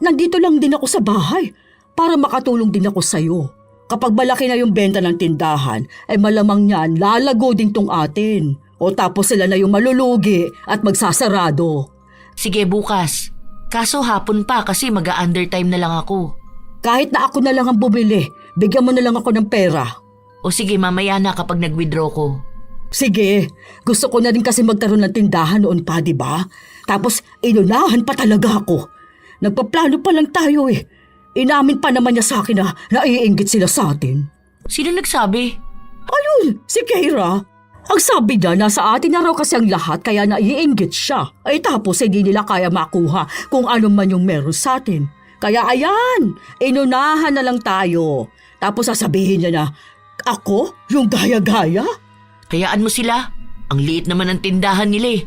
nandito lang din ako sa bahay para makatulong din ako sa'yo. Kapag malaki na yung benta ng tindahan, ay malamang yan lalago din tong atin. O tapos sila na yung malulugi at magsasarado. Sige, bukas. Kaso hapon pa kasi mag-undertime na lang ako. Kahit na ako na lang ang bumili, bigyan mo na lang ako ng pera. O sige, mamaya na kapag nag-withdraw ko. Sige, gusto ko na rin kasi magkaroon ng tindahan noon pa, di ba? Tapos inunahan pa talaga ako. Nagpaplano pa lang tayo eh. Inamin pa naman niya sa akin na naiinggit sila sa atin. Sino nagsabi? Ayun, si Keira. Ang sabi niya, nasa atin na raw kasi ang lahat kaya naiinggit siya. Ay tapos hindi nila kaya makuha kung ano man yung meron sa atin. Kaya ayan, inunahan na lang tayo. Tapos sasabihin niya na, ako yung gaya-gaya? Hayaan mo sila. Ang liit naman ng tindahan nila eh.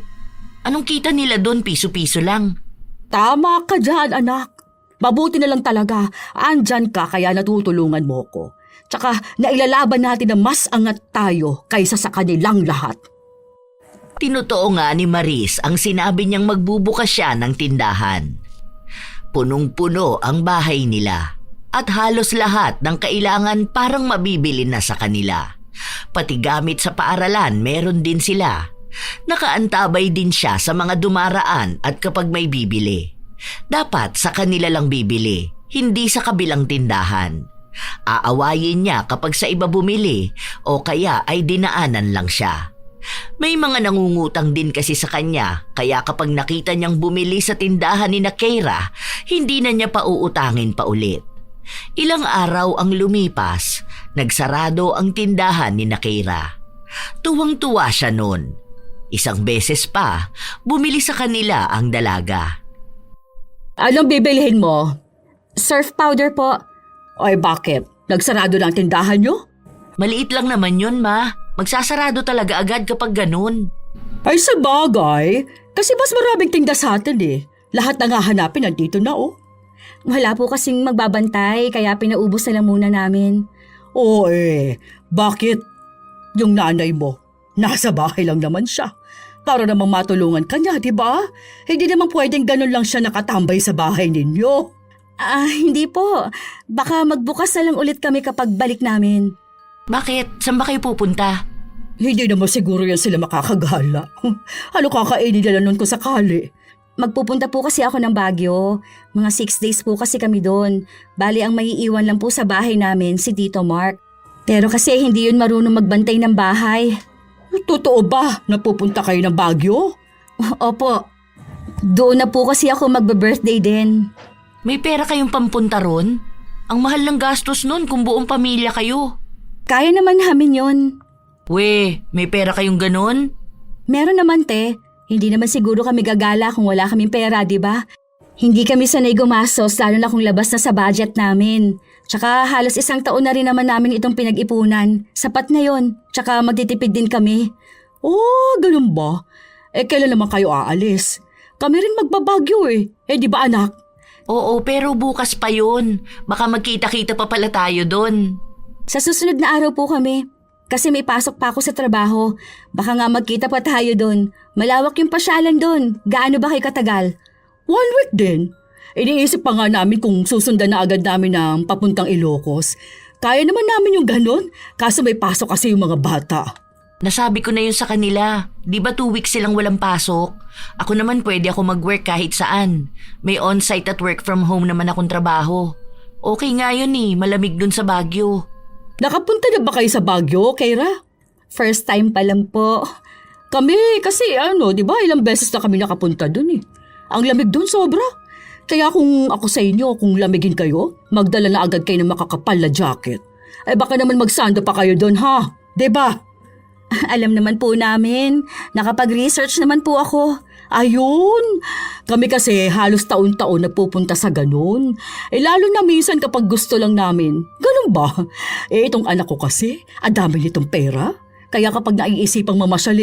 Anong kita nila doon? Piso-piso lang. Tama ka dyan, anak. Mabuti na lang talaga. Andyan ka kaya natutulungan mo ko. Tsaka nailalaban natin na mas angat tayo kaysa sa kanilang lahat. Tinotoo nga ni Maris ang sinabi niyang magbubukas siya ng tindahan. Punong-puno ang bahay nila at halos lahat ng kailangan parang mabibili na sa kanila. Pati gamit sa paaralan meron din sila. Nakaantabay din siya sa mga dumaraan at kapag may bibili. Dapat sa kanila lang bibili, hindi sa kabilang tindahan. Aawayin niya kapag sa iba bumili o kaya ay dinaanan lang siya. May mga nangungutang din kasi sa kanya kaya kapag nakita niyang bumili sa tindahan ni Keira, hindi na niya pauutangin pa ulit. Ilang araw ang lumipas, nagsarado ang tindahan ni Keira. Tuwang-tuwa siya noon. Isang beses pa, bumili sa kanila ang dalaga. Anong bibilihin mo? Surf powder po. Ay bakit? Nagsarado na ang tindahan niyo? Maliit lang naman yun, ma. Magsasarado talaga agad kapag ganun. Ay sa bagay, kasi mas maraming tinda sa atin eh. Lahat na nga hanapin nandito na oh. Wala po kasing magbabantay kaya pinaubos na lang muna namin. Oo bakit? Yung nanay mo, nasa bahay lang naman siya. Para namang matulungan ka niya, di ba? Hindi naman pwedeng ganun lang siya nakatambay sa bahay ninyo. Hindi po. Baka magbukas na lang ulit kami kapag balik namin. Bakit? Saan ba kayo pupunta? Hindi naman siguro yan sila makakagala. Ano kakainin nila nun kung sakali? Magpupunta po kasi ako ng Baguio. Mga 6 days po kasi kami doon. Bali ang maiiwan lang po sa bahay namin si Tito Mark. Pero kasi hindi yun marunong magbantay ng bahay. Totoo ba? Napupunta kayo ng Baguio? Opo. Doon na po kasi ako magbe-birthday din. May pera kayong pampunta ron? Ang mahal ng gastos nun kung buong pamilya kayo. Kaya naman namin yun. We, may pera kayong ganon? Meron naman te. Hindi naman siguro kami gagala kung wala kaming pera, di ba? Hindi kami sanay gumastos lalo na kung labas na sa budget namin. Tsaka halos 1 taon na rin naman namin itong pinag-ipunan. Sapat na yon. Tsaka magtitipid din kami. Oh, ganun ba? Kailan naman kayo aalis? Kami rin magbabagyo eh. Di ba anak? Oo, pero bukas pa yun. Baka magkita-kita pa pala tayo doon. Sa susunod na araw po kami. Kasi may pasok pa ako sa trabaho. Baka nga magkita pa tayo doon. Malawak yung pasyalan doon. Gaano ba kayo katagal? 1 week din. Iniisip pa nga namin kung susundan na agad namin ng papuntang Ilocos. Kaya naman namin yung ganun. Kaso may pasok kasi yung mga bata. Nasabi ko na yun sa kanila. Di ba 2 weeks silang walang pasok? Ako naman pwede ako mag-work kahit saan. May on-site at work from home naman akong trabaho. Okay nga yun malamig dun sa Baguio. Nakapunta na ba kayo sa Baguio, Keira? First time pa lang po. Kami kasi di ba ilang beses na kami nakapunta dun eh. Ang lamig dun sobra. Kaya kung ako sa inyo, kung lamigin kayo, magdala na agad kayo ng makakapal na jacket. Baka naman magsando pa kayo dun ha, 'di ba? Alam naman po namin. Nakapag-research naman po ako. Ayun! Kami kasi halos taon-taon nagpupunta sa ganun. Lalo na minsan kapag gusto lang namin. Ganun ba? Itong anak ko kasi, ang dami nitong pera. Kaya kapag naiisipang mamasyal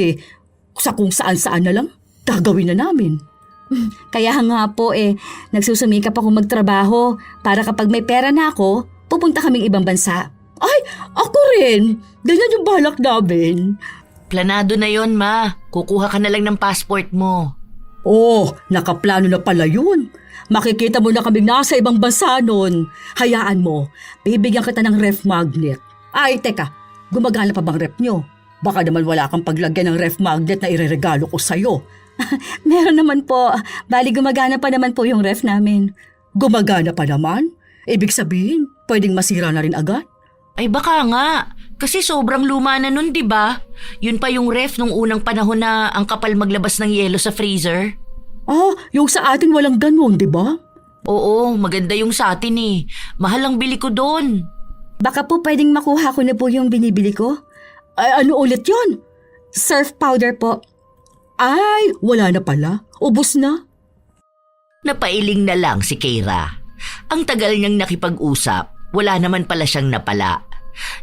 sa kung saan-saan na lang, gagawin na namin. Kaya nga po nagsusumikap ako magtrabaho para kapag may pera na ako, pupunta kaming ibang bansa. Ay, ako rin! Ganyan yung balak namin. Planado na yon, Ma. Kukuha ka na lang ng passport mo. Oh, nakaplano na pala yun. Makikita mo na kaming nasa ibang bansa nun. Hayaan mo, bibigyan kita ng ref magnet. Ay, teka, gumagana pa bang ref nyo? Baka naman wala kang paglagyan ng ref magnet na ireregalo ko sa'yo. Meron naman po. Bali gumagana pa naman po yung ref namin. Gumagana pa naman? Ibig sabihin, pwedeng masira na rin agad? Ay baka nga. Kasi sobrang luma na nun, di ba? Yun pa yung ref nung unang panahon na ang kapal maglabas ng yelo sa freezer. Yung sa atin walang ganun, di ba? Oo, maganda yung sa atin Mahal ang bili ko doon. Baka po pwedeng makuha ko na po yung binibili ko. Ay, ano ulit yon? Surf powder po. Ay, wala na pala. Ubus na. Napailing na lang si Keira. Ang tagal niyang nakipag-usap, wala naman pala siyang napala.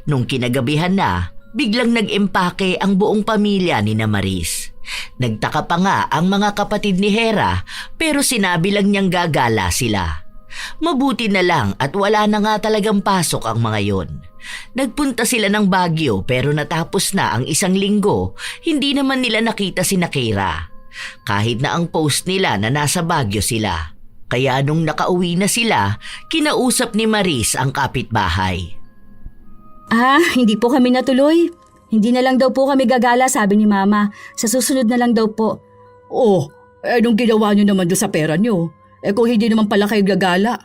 Nung kinagabihan na, biglang nag-empake ang buong pamilya ni Maris. Nagtaka pa nga ang mga kapatid ni Hera pero sinabi lang niyang gagala sila. Mabuti na lang at wala na nga talagang pasok ang mga yon. Nagpunta sila ng Baguio pero natapos na ang 1 linggo, hindi naman nila nakita si Keira. Kahit na ang post nila na nasa Baguio sila. Kaya nung nakauwi na sila, kinausap ni Maris ang kapitbahay. Hindi po kami natuloy. Hindi na lang daw po kami gagala, sabi ni Mama. Sa susunod na lang daw po. Nung ginawa nyo naman doon sa pera nyo? Kung hindi naman pala kayo gagala,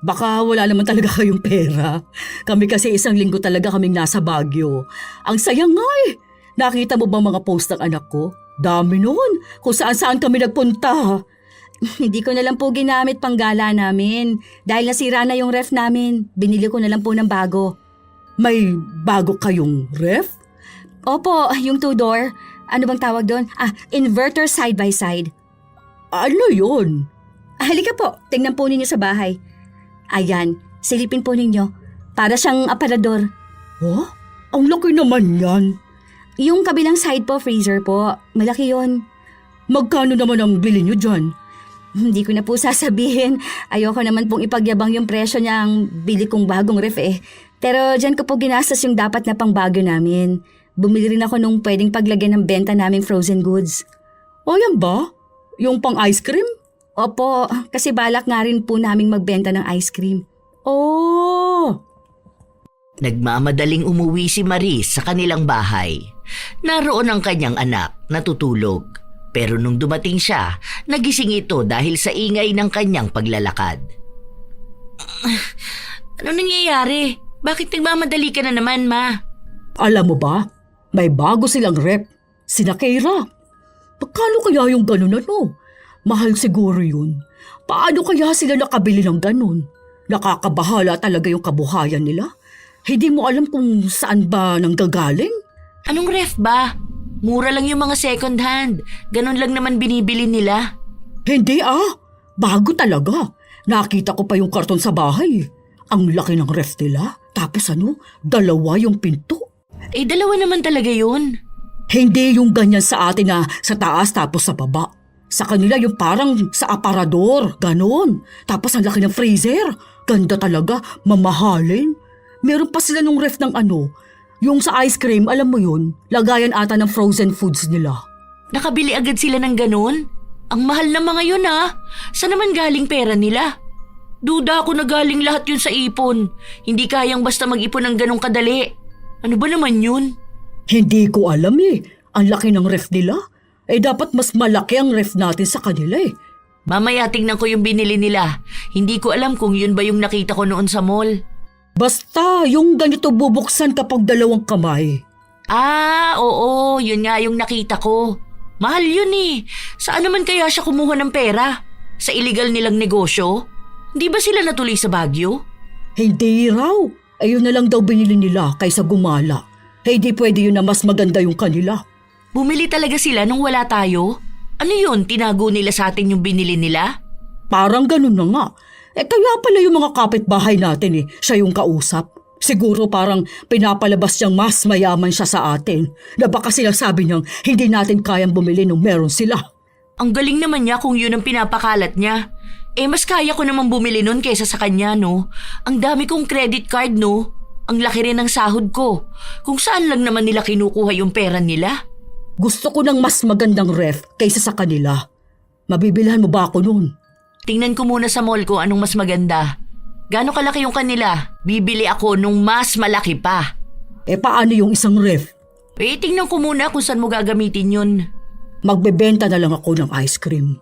baka wala naman talaga kayong pera. Kami kasi 1 linggo talaga kaming nasa Baguio. Ang sayang nga Nakita mo ba mga post ng anak ko? Dami nun, kung saan-saan kami nagpunta. Hindi ko na lang po ginamit pang gala namin. Dahil nasira na yung ref namin, binili ko na lang po ng bago. May bago kayong ref? Opo, yung 2-door. Ano bang tawag doon? Inverter side-by-side. Ano yun? Halika po, tingnan po ninyo sa bahay. Ayan, silipin po ninyo. Para siyang aparador. Ang laki naman yan. Yung kabilang side po, freezer po. Malaki yon. Magkano naman ang bili nyo dyan? Hindi ko na po sasabihin. Ayoko naman pong ipagyabang yung presyo niyang bili kong bagong ref Pero dyan ko po ginastos yung dapat na pang bagyo namin. Bumili rin ako nung pwedeng paglagyan ng benta naming frozen goods. Yan ba? Yung pang ice cream? Opo, kasi balak nga rin po naming magbenta ng ice cream. Nagmamadaling umuwi si Maris sa kanilang bahay. Naroon ang kanyang anak, natutulog. Pero nung dumating siya, nagising ito dahil sa ingay ng kanyang paglalakad. Ano nangyayari? Bakit nagmamadali ka na naman, Ma? Alam mo ba, may bago silang rep. Sina Keira. Pagkano kaya yung ganun Mahal siguro yun. Paano kaya sila nakabili ng ganun? Nakakabahala talaga yung kabuhayan nila. Hindi mo alam kung saan ba nanggagaling? Anong ref ba? Mura lang yung mga second hand. Ganon lang naman binibili nila. Hindi bago talaga. Nakita ko pa yung karton sa bahay. Ang laki ng ref nila. Tapos dalawa yung pinto. Dalawa naman talaga yun. Hindi yung ganyan sa atin na sa taas tapos sa baba. Sa kanila yung parang sa aparador, ganon. Tapos ang laki ng freezer. Ganda talaga, mamahalin. Meron pa sila nung ref ng yung sa ice cream, alam mo yun, lagayan ata ng frozen foods nila. Nakabili agad sila ng ganon? Ang mahal na mga yun Saan naman galing pera nila? Duda ako na galing lahat yun sa ipon. Hindi kayang basta mag-ipon ng ganong kadali. Ano ba naman yun? Hindi ko alam Ang laki ng ref nila. Dapat mas malaki ang ref natin sa kanila Mamaya tingnan ko yung binili nila. Hindi ko alam kung yun ba yung nakita ko noon sa mall. Basta yung ganito bubuksan kapag dalawang kamay. Oo, yun nga yung nakita ko. Mahal yun Saan naman kaya siya kumuha ng pera? Sa illegal nilang negosyo? Di ba sila natuloy sa Baguio? Hindi raw. Ayun na lang daw binili nila kaysa gumala. Hindi pwede yun na mas maganda yung kanila. Bumili talaga sila nung wala tayo? Ano yun, tinago nila sa atin yung binili nila? Parang ganun na nga. Kaya pala yung mga kapitbahay natin siya yung kausap. Siguro parang pinapalabas niyang mas mayaman siya sa atin. Na baka sinasabi niyang hindi natin kayang bumili nung meron sila. Ang galing naman niya kung yun ang pinapakalat niya. Mas kaya ko naman bumili nun kaysa sa kanya, no? Ang dami kong credit card, no? Ang laki rin ng sahod ko. Kung saan lang naman nila kinukuha yung pera nila. Gusto ko ng mas magandang ref kaysa sa kanila. Mabibilhan mo ba ako nun? Tingnan ko muna sa mall ko anong mas maganda. Gaano kalaki yung kanila? Bibili ako nung mas malaki pa. Paano yung isang ref? Tingnan ko muna kung saan mo gagamitin yun. Magbebenta na lang ako ng ice cream.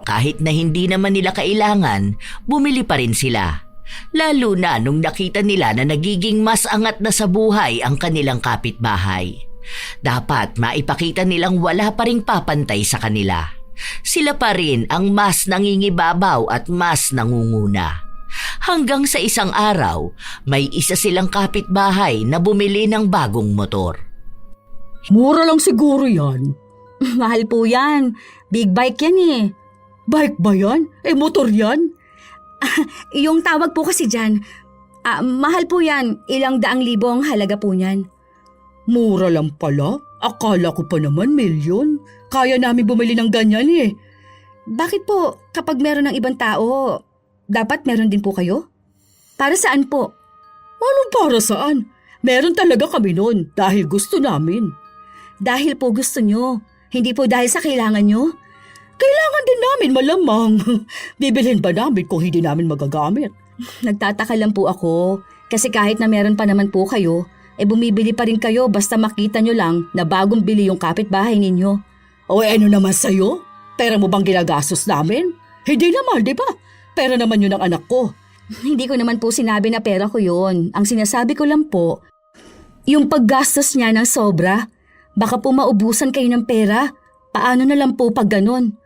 Kahit na hindi naman nila kailangan, bumili pa rin sila. Lalo na nung nakita nila na nagiging mas angat na sa buhay ang kanilang kapitbahay. Dapat maipakita nilang wala pa ring papantay sa kanila. Sila pa rin ang mas nangingibabaw at mas nangunguna. Hanggang sa isang araw, may isa silang kapitbahay na bumili ng bagong motor. Mura lang siguro yan. Mahal po yan. Big bike yan Bike ba yan? Motor yan? Yung tawag po kasi dyan, mahal po yan. 200,000 ang halaga po niyan. Mura lang pala? Akala ko pa naman milyon. Kaya namin bumili ng ganyan Bakit po kapag meron ng ibang tao, dapat meron din po kayo? Para saan po? Anong para saan? Meron talaga kami nun dahil gusto namin. Dahil po gusto nyo, hindi po dahil sa kailangan nyo? Kailangan din namin malamang. Bibilhin ba namin kung hindi namin magagamit? Nagtataka lang po ako kasi kahit na meron pa naman po kayo, bumibili pa rin kayo basta makita nyo lang na bagong bili yung kapitbahay ninyo. Ano naman sa'yo? Pera mo bang ginagastos namin? Hindi naman, di ba? Pera naman yun ng anak ko. Hindi ko naman po sinabi na pera ko yun. Ang sinasabi ko lang po, yung paggastos niya ng sobra, baka po maubusan kayo ng pera. Paano na lang po pag ganun?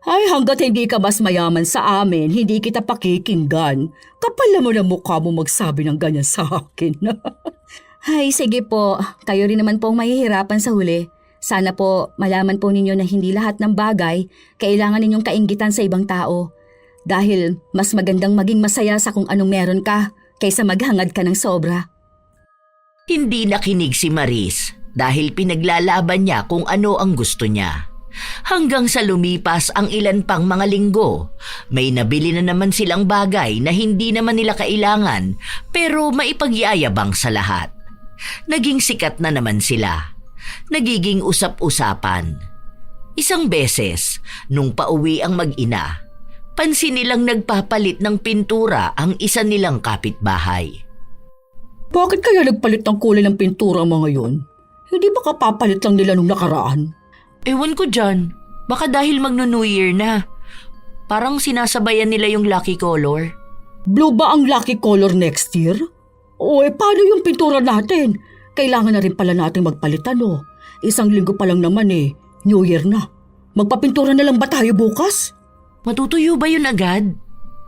Ay, hanggat hindi ka mas mayaman sa amin, hindi kita pakikinggan. Kapal naman ang mukha mo magsabi ng ganyan sa akin. Ay, sige po. Kayo rin naman pong mahihirapan sa huli. Sana po malaman po ninyo na hindi lahat ng bagay kailangan ninyong kainggitan sa ibang tao. Dahil mas magandang maging masaya sa kung anong meron ka kaysa maghangad ka ng sobra. Hindi nakinig si Maris dahil pinaglalaban niya kung ano ang gusto niya. Hanggang sa lumipas ang ilan pang mga linggo, may nabili na naman silang bagay na hindi naman nila kailangan pero maipagyayabang sa lahat. Naging sikat na naman sila. Nagiging usap-usapan. Isang beses, nung pauwi ang mag-ina, pansin nilang nagpapalit ng pintura ang isa nilang kapitbahay. Bakit kaya nagpalit ng kulay ng pintura ang mga yun? Hindi ba kapapalit lang nila nung nakaraan? Ewan ko dyan. Baka dahil magno-New Year na. Parang sinasabayan nila yung lucky color. Blue ba ang lucky color next year? Paano yung pintura natin? Kailangan na rin pala natin magpalitan Isang linggo pa lang naman New Year na. Magpapintura na lang ba tayo bukas? Matutuyo ba yun agad?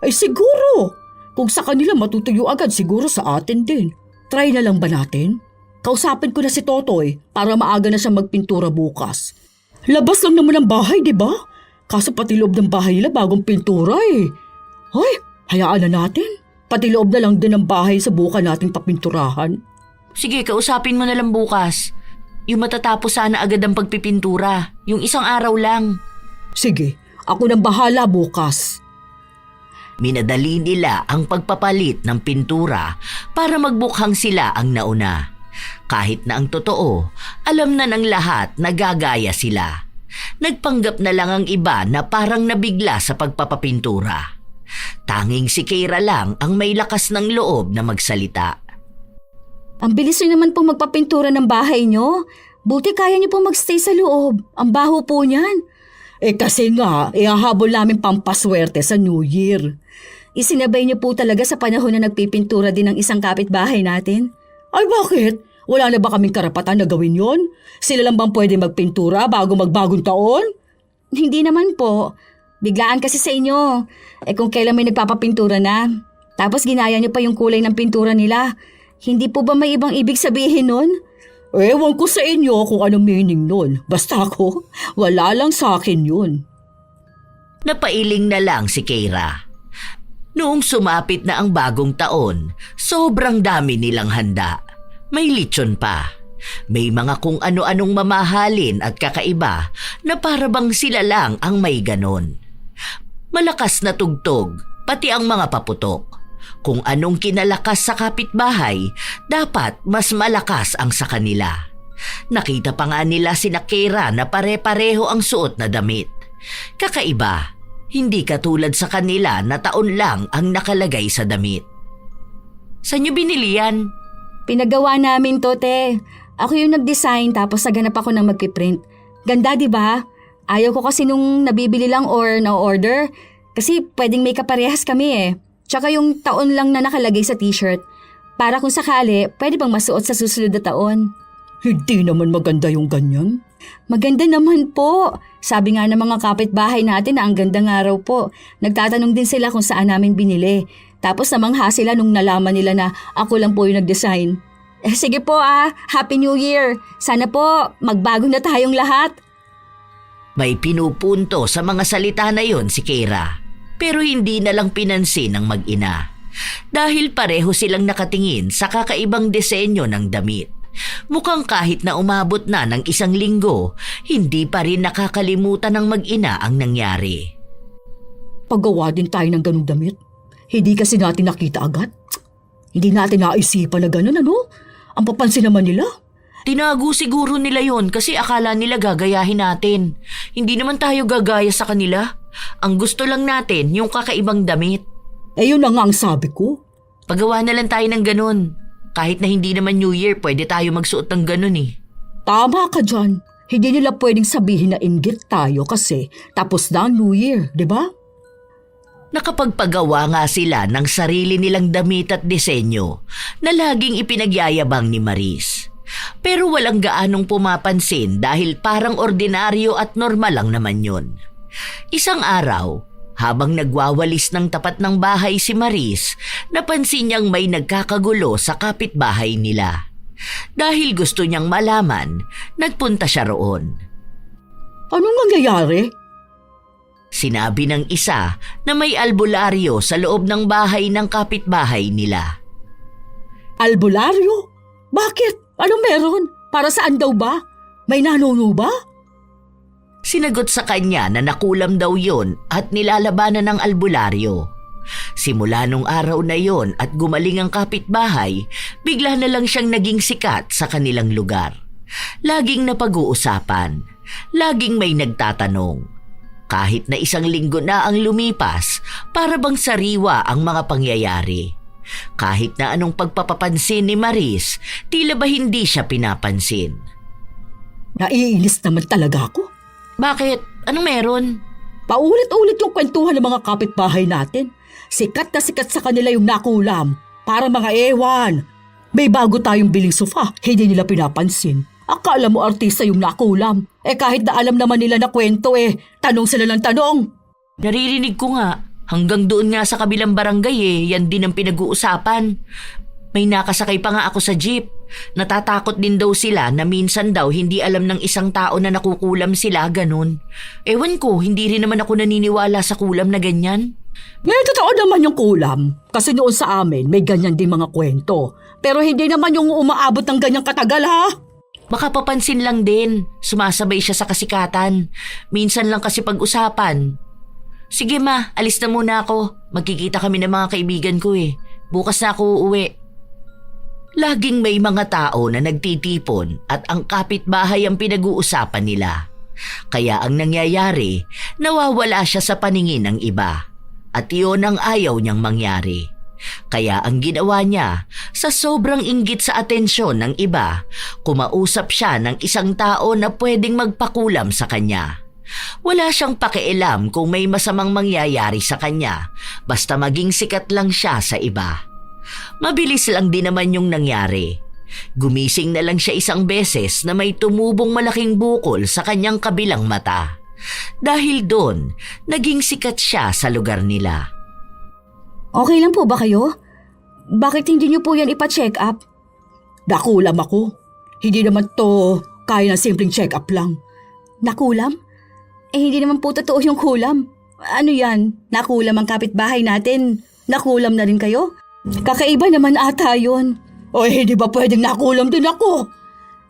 Ay siguro. Kung sa kanila matutuyo agad, siguro sa atin din. Try na lang ba natin? Kausapin ko na si Totoy para maaga na siya magpintura bukas. Labas lang naman ang bahay, di ba? Kaso pati loob ng bahay nila bagong pintura eh. Hoy, hayaan na natin. Pati loob na lang din ng bahay sa buka nating papinturahan. Sige, kausapin mo na lang bukas. Yung matatapos sana agad ang pagpipintura. Yung isang araw lang. Sige, ako nang bahala bukas. Minadali nila ang pagpapalit ng pintura para magbukhang sila ang nauna. Kahit na ang totoo, alam na ng lahat na gagaya sila. Nagpanggap na lang ang iba na parang nabigla sa pagpapapintura. Tanging si Keira lang ang may lakas ng loob na magsalita. Ang bilis nyo naman pong magpapintura ng bahay nyo. Buti kaya nyo pong magstay sa loob. Ang baho po niyan. Kasi nga, ihahabol namin pampaswerte sa New Year. Isinabay nyo po talaga sa panahon na nagpipintura din ng isang kapitbahay natin. Ay bakit? Wala na ba kaming karapatan na gawin yon? Sila lang bang pwede magpintura bago magbagong taon? Hindi naman po. Biglaan kasi sa inyo. Kung kailan may nagpapapintura na. Tapos ginaya nyo pa yung kulay ng pintura nila. Hindi po ba may ibang ibig sabihin nun? Ewan ko sa inyo kung anong meaning nun. Basta ako, wala lang sa akin yun. Napailing na lang si Keira. Noong sumapit na ang bagong taon, sobrang dami nilang handa. May lechon pa. May mga kung ano-anong mamahalin at kakaiba na parabang sila lang ang may ganon. Malakas na tugtog, pati ang mga paputok. Kung anong kinalakas sa kapitbahay, dapat mas malakas ang sa kanila. Nakita pa nga nila sina Keira na pare-pareho ang suot na damit. Kakaiba, hindi katulad sa kanila na taon lang ang nakalagay sa damit. Saan niyo binili yan? Pinagawa namin to, te. Ako yung nag-design tapos naganap ako ng magpiprint. Ganda, di ba? Ayaw ko kasi nung nabibili lang or na-order. Kasi pwedeng may kaparehas kami eh. Tsaka yung taon lang na nakalagay sa t-shirt. Para kung sakali, pwede bang masuot sa susunod na taon. Hindi naman maganda yung ganyan. Maganda naman po. Sabi nga ng mga kapitbahay natin na ang gandang araw po. Nagtatanong din sila kung saan namin binili. Tapos namangha sila nung nalaman nila na ako lang po yung nag-design. Sige po Happy New Year. Sana po magbago na tayong lahat. May pinupunto sa mga salita na yon si Keira. Pero hindi na lang pinansin ng mag-ina. Dahil pareho silang nakatingin sa kakaibang disenyo ng damit. Mukhang kahit na umabot na ng 1 linggo, hindi pa rin nakakalimutan ng mag-ina ang nangyari. Paggawa din tayo ng ganung damit. Hindi kasi natin nakita agad. Hindi natin naisipan na ganun, ano? Ang papansin naman nila. Tinago siguro nila yon kasi akala nila gagayahin natin. Hindi naman tayo gagaya sa kanila. Ang gusto lang natin yung kakaibang damit. Yun na nga ang sabi ko. Pagawa na lang tayo ng ganun. Kahit na hindi naman New Year, pwede tayo magsuot ng ganun eh. Tama ka dyan. Hindi nila pwedeng sabihin na inggit tayo kasi tapos na ang New Year, di ba? Nakapagpagawa nga sila ng sarili nilang damit at disenyo na laging ipinagyayabang ni Maris. Pero walang gaanong pumapansin dahil parang ordinaryo at normal lang naman yun. Isang araw, habang nagwawalis ng tapat ng bahay si Maris, napansin niyang may nagkakagulo sa kapitbahay nila. Dahil gusto niyang malaman, nagpunta siya roon. Anong nangyayari? Sinabi ng isa na may albularyo sa loob ng bahay ng kapitbahay nila. Albularyo? Bakit? Anong meron? Para saan daw ba? May nanuno ba? Sinagot sa kanya na nakulam daw yon at nilalabanan ng albularyo. Simula nung araw na yon at gumaling ang kapitbahay, bigla na lang siyang naging sikat sa kanilang lugar. Laging napag-uusapan, laging may nagtatanong. Kahit na 1 linggo na ang lumipas, para bang sariwa ang mga pangyayari. Kahit na anong pagpapapansin ni Maris, tila ba hindi siya pinapansin. Naiinis naman talaga ako. Bakit? Anong meron? Paulit-ulit yung kwentuhan ng mga kapitbahay natin. Sikat na sikat sa kanila yung nakulam. Para mga ewan. May bago tayong biling sofa, hindi nila pinapansin. Akala mo artista yung nakulam. Kahit na alam naman nila na kwento tanong sila ng tanong. Naririnig ko nga. Hanggang doon nga sa kabilang barangay yan din ang pinag-uusapan. May nakasakay pa nga ako sa jeep. Natatakot din daw sila na minsan daw hindi alam ng isang tao na nakukulam sila, ganun. Ewan ko, hindi rin naman ako naniniwala sa kulam na ganyan. May totoo naman yung kulam. Kasi noon sa amin, may ganyan din mga kwento. Pero hindi naman yung umaabot ng ganyang katagal, ha? Baka papansin lang din, sumasabay siya sa kasikatan. Minsan lang kasi pag-usapan. Sige ma, alis na muna ako. Magkikita kami ng mga kaibigan ko eh. Bukas na ako uuwi. Laging may mga tao na nagtitipon at ang kapitbahay ang pinag-uusapan nila. Kaya ang nangyayari, nawawala siya sa paningin ng iba. At iyon ang ayaw niyang mangyari. Kaya ang ginawa niya, sa sobrang inggit sa atensyon ng iba, kumausap siya ng isang tao na pwedeng magpakulam sa kanya. Wala siyang pakialam kung may masamang mangyayari sa kanya, basta maging sikat lang siya sa iba. Mabilis lang din naman yung nangyari. Gumising na lang siya isang beses na may tumubong malaking bukol sa kanyang kabilang mata. Dahil doon, naging sikat siya sa lugar nila. Okay lang po ba kayo? Bakit hindi niyo po yan ipa-check up? Nakulam ako. Hindi naman to kaya ng simpleng check-up lang. Nakulam? Hindi naman po totoo yung kulam. Ano yan? Nakulam ang kapitbahay natin. Nakulam na rin kayo? Kakaiba naman ata yun. O hindi ba pwedeng nakulam din ako?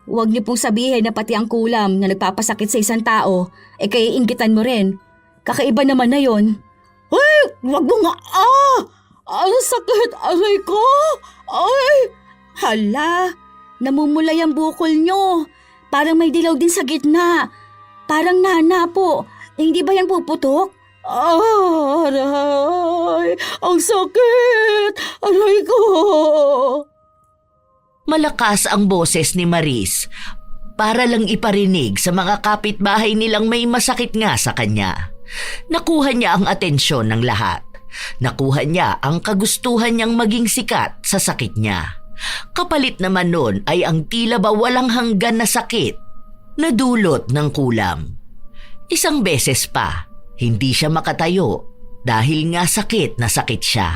Huwag niyo pong sabihin na pati ang kulam na nagpapasakit sa isang tao, kaya inggitan mo rin. Kakaiba naman na yon. Ay, wag mo nga, ang sakit, aray ko. Ay, Hala, namumulay ang bukol nyo. Parang may dilaw din sa gitna. Parang nana po. Hindi ba yan puputok? aray, ang sakit, aray ko. Malakas ang boses ni Maris para lang iparinig sa mga kapitbahay nilang may masakit nga sa kanya. Nakuha niya ang atensyon ng lahat. Nakuha niya ang kagustuhan niyang maging sikat sa sakit niya. Kapalit naman nun ay ang tila ba walang hanggan na sakit na dulot ng kulam. Isang beses pa, hindi siya makatayo dahil nga sakit na sakit siya.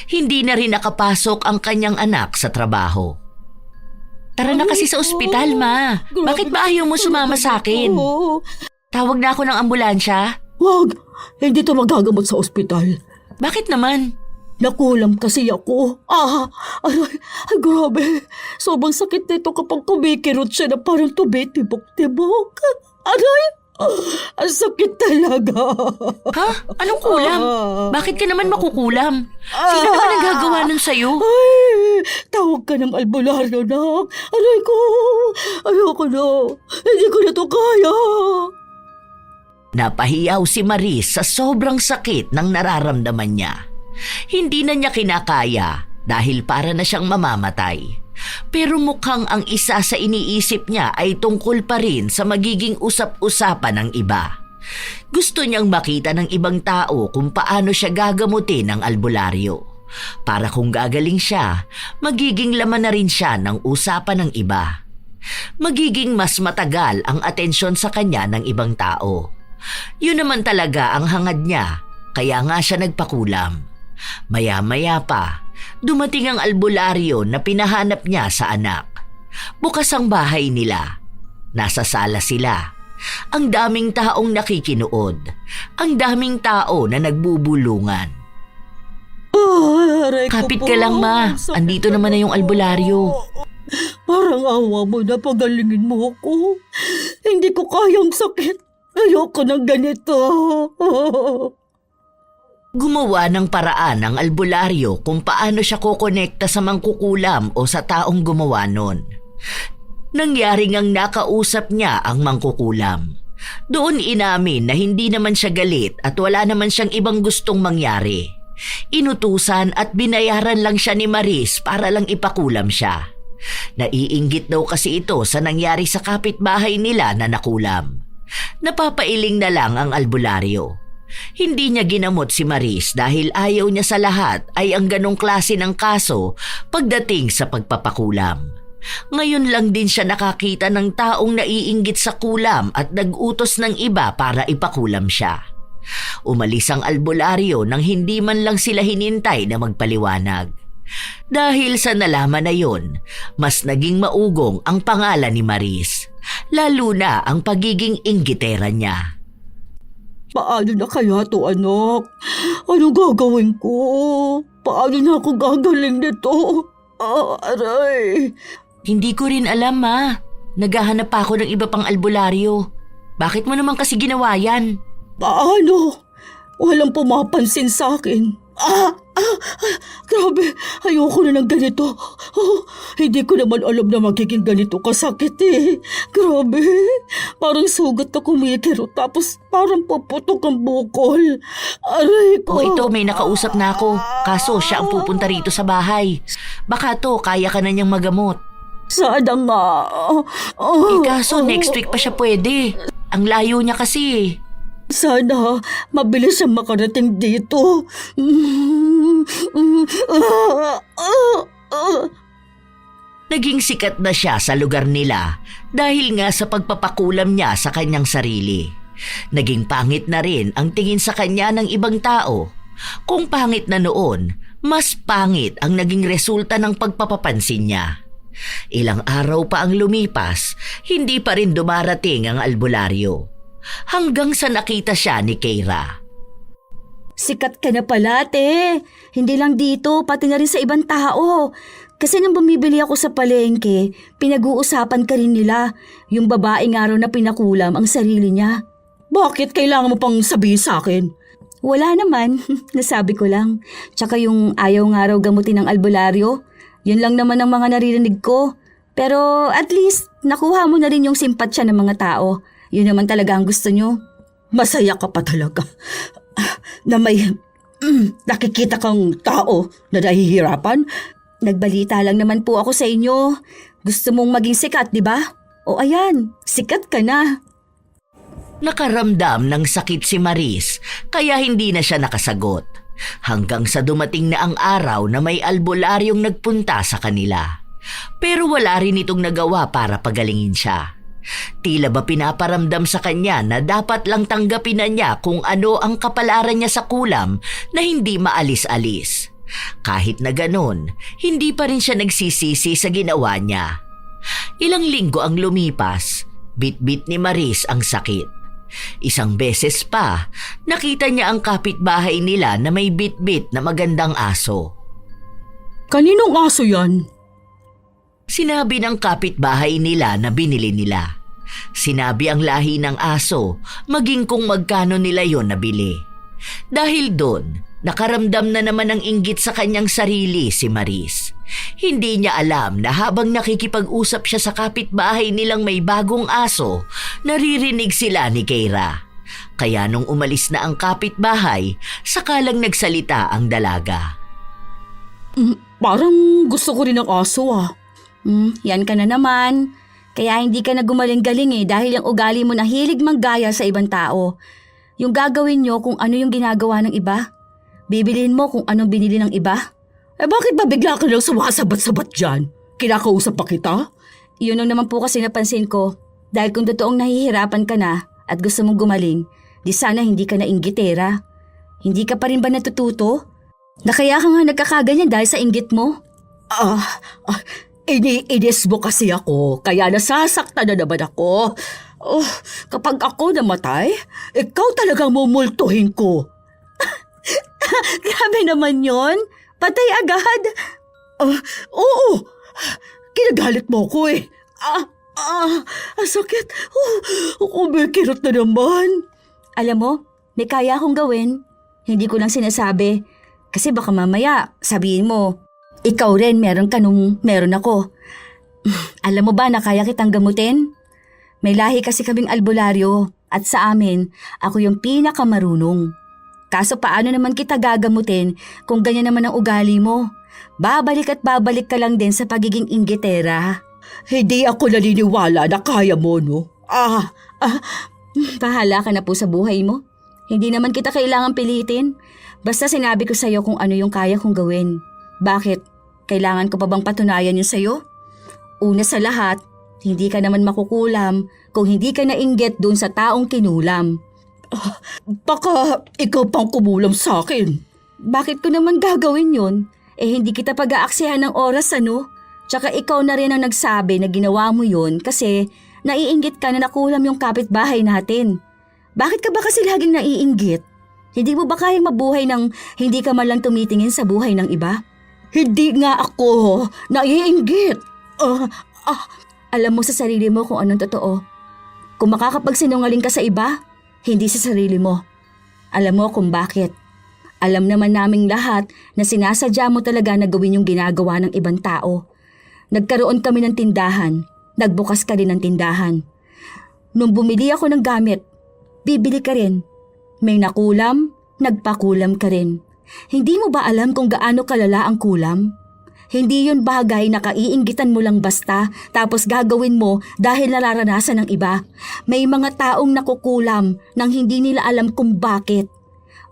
Hindi na rin nakapasok ang kanyang anak sa trabaho. Tara na kasi sa ospital, ma. Bakit ba ayaw mo sumama sa akin? Tawag na ako ng ambulansya. Wag, hindi to magagamot sa ospital. Bakit naman? Nakulam kasi ako. Aray, ay grabe. Sobrang sakit nito kapag kumikirot siya na parang tumitibok-tibok. Aray, ang sakit talaga. Ha? Anong kulam? Bakit ka naman makukulam? Sino naman ang gagawa nun sa'yo? Ay, tawag ka ng albularyo na. Aray ko, ayoko na. Hindi ko na to kaya. Napahiyaw si Maris sa sobrang sakit ng nararamdaman niya. Hindi na niya kinakaya dahil para na siyang mamamatay. Pero mukhang ang isa sa iniisip niya ay tungkol pa rin sa magiging usap-usapan ng iba. Gusto niyang makita ng ibang tao kung paano siya gagamutin ng albularyo. Para kung gagaling siya, magiging laman na rin siya ng usapan ng iba. Magiging mas matagal ang atensyon sa kanya ng ibang tao. Yun naman talaga ang hangad niya, kaya nga siya nagpakulam. Maya-maya pa, dumating ang albularyo na pinahanap niya sa anak. Bukas ang bahay nila. Nasa sala sila. Ang daming taong nakikinood. Ang daming tao na nagbubulungan. Aray ko Kapit po. ka lang, ma. Sakit Andito naman na yung albularyo. Parang awa mo na pagalingin mo ako. Hindi ko kayang sakit. Ayoko ng ganito. Gumawa ng paraan ang albularyo kung paano siya kokonekta sa mangkukulam o sa taong gumawa nun. Nangyari ngang nakausap niya ang mangkukulam. Doon inamin na hindi naman siya galit at wala naman siyang ibang gustong mangyari. Inutusan at binayaran lang siya ni Maris para lang ipakulam siya. Naiinggit daw kasi ito sa nangyari sa kapitbahay nila na nakulam. Napapailing na lang ang albularyo. Hindi niya ginamot si Maris dahil ayaw niya sa lahat ay ang ganong klase ng kaso pagdating sa pagpapakulam. Ngayon lang din siya nakakita ng taong naiinggit sa kulam at nag-utos ng iba para ipakulam siya. Umalis ang albularyo nang hindi man lang sila hinintay na magpaliwanag. Dahil sa nalaman na yon, mas naging maugong ang pangalan ni Maris, lalo na ang pagiging inggitera niya. Paano na kaya to, anak? Anong gagawin ko? Paano na ako gagaling nito? Aray! Hindi ko rin alam, Ma. Naghahanap pa ako ng iba pang albularyo. Bakit mo naman kasi ginawa yan? Paano? Walang pumapansin sa akin. Grabe, ayoko na ng ganito. Hindi ko naman alam na magiging ganito kasakit eh. Grabe, parang sugat na kumikiro tapos parang paputok ang bukol. Aray ko. O ito, may nakausap na ako. Kaso siya ang pupunta rito sa bahay. Baka to, kaya ka na niyang magamot. Sana nga. Kaso next week pa siya pwede. Ang layo niya kasi. Sana mabilis siyang makarating dito. Naging sikat na siya sa lugar nila dahil nga sa pagpapakulam niya sa kanyang sarili. Naging pangit na rin ang tingin sa kanya ng ibang tao. Kung pangit na noon, mas pangit ang naging resulta ng pagpapapansin niya. Ilang araw pa ang lumipas, hindi pa rin dumarating ang albularyo. Hanggang sa nakita siya ni Keira. Sikat ka na pala, te. Hindi lang dito, pati na rin sa ibang tao. Kasi nang bumibili ako sa palengke, pinag-uusapan ka rin nila. Yung babaeng araw na pinakulam ang sarili niya. Bakit kailangan mo pang sabihin sa akin? Wala naman, nasabi ko lang. Tsaka yung ayaw nga raw gamutin ng albularyo, yun lang naman ang mga naririnig ko. Pero at least, nakuha mo na rin yung simpatsya ng mga tao. Yun naman talaga ang gusto nyo. Masaya ka pa talaga na may nakikita kang tao na nahihirapan. Nagbalita lang naman po ako sa inyo. Gusto mong maging sikat, di ba? O ayan, sikat ka na. Nakaramdam ng sakit si Maris kaya hindi na siya nakasagot. Hanggang sa dumating na ang araw na may albularyong nagpunta sa kanila. Pero wala rin itong nagawa para pagalingin siya. Tila ba pinaparamdam sa kanya na dapat lang tanggapin na niya kung ano ang kapalaran niya sa kulam na hindi maalis-alis. Kahit na ganon, hindi pa rin siya nagsisisi sa ginawa niya. Ilang linggo ang lumipas, bit-bit ni Maris ang sakit. Isang beses pa, nakita niya ang kapitbahay nila na may bit-bit na magandang aso. Kaninong aso yan? Sinabi ng kapitbahay nila na binili nila. Sinabi ang lahi ng aso, maging kung magkano nila yon nabili. Dahil doon, nakaramdam na naman ng inggit sa kanyang sarili si Maris. Hindi niya alam na habang nakikipag-usap siya sa kapitbahay nilang may bagong aso, naririnig sila ni Keira. Kaya nung umalis na ang kapitbahay, saka lang nagsalita ang dalaga. Parang gusto ko rin ng aso ah. Yan ka na naman. Kaya hindi ka na gumaling-galing dahil yung ugali mo na hilig manggaya sa ibang tao. Yung gagawin nyo kung ano yung ginagawa ng iba. Bibiliin mo kung anong binili ng iba. Bakit ba bigla ka lang sumasabat-sabat dyan? Kinakausap pa kita? Yun lang naman po kasi napansin ko. Dahil kung totoong nahihirapan ka na at gusto mong gumaling, di sana hindi ka na inggitera. Hindi ka pa rin ba natututo? Na kaya ka nga nagkakaganyan dahil sa inggit mo? Iniinis mo kasi ako, kaya nasasaktan na naman ako. Kapag ako namatay, ikaw talagang mumultuhin ko. Grabe naman yon. Patay agad. Oo, kinagalit mo ko eh. Ang sakit. Kumikirot na naman. Alam mo, may kaya akong gawin. Hindi ko lang sinasabi. Kasi baka mamaya sabihin mo, ikaw rin meron ka nung meron ako. Alam mo ba na kaya kitang gamutin? May lahi kasi kaming albularyo at sa amin, ako yung pinakamarunong. Kaso paano naman kita gagamutin kung ganyan naman ang ugali mo? Babalik at babalik ka lang din sa pagiging inggitera. Hindi ako naniniwala na kaya mo, no? Bahala ka na po sa buhay mo. Hindi naman kita kailangan pilitin. Basta sinabi ko sa'yo kung ano yung kaya kong gawin. Bakit? Kailangan ko pa bang patunayan yun sa'yo? Una sa lahat, hindi ka naman makukulam kung hindi ka nainggit dun sa taong kinulam. Baka ikaw pang kumulam sa akin. Bakit ko naman gagawin yun? Hindi kita pag-aaksihan ng oras ano? Tsaka ikaw na rin ang nagsabi na ginawa mo yun kasi naiinggit ka na nakulam yung kapitbahay natin. Bakit ka ba kasi laging naiinggit? Hindi mo ba kayang mabuhay nang hindi ka man lang tumitingin sa buhay ng iba? Hindi nga ako naiinggit. Alam mo sa sarili mo kung anong totoo. Kung makakapagsinungaling ka sa iba, hindi sa sarili mo. Alam mo kung bakit. Alam naman naming lahat na sinasadya mo talaga na gawin yung ginagawa ng ibang tao. Nagkaroon kami ng tindahan. Nagbukas ka rin ng tindahan. Nung bumili ako ng gamit, bibili ka rin. May nakulam, nagpakulam ka rin. Hindi mo ba alam kung gaano kalala ang kulam? Hindi yun bagay na kaiinggitan mo lang basta tapos gagawin mo dahil nararanasan ng iba. May mga taong nakukulam nang hindi nila alam kung bakit.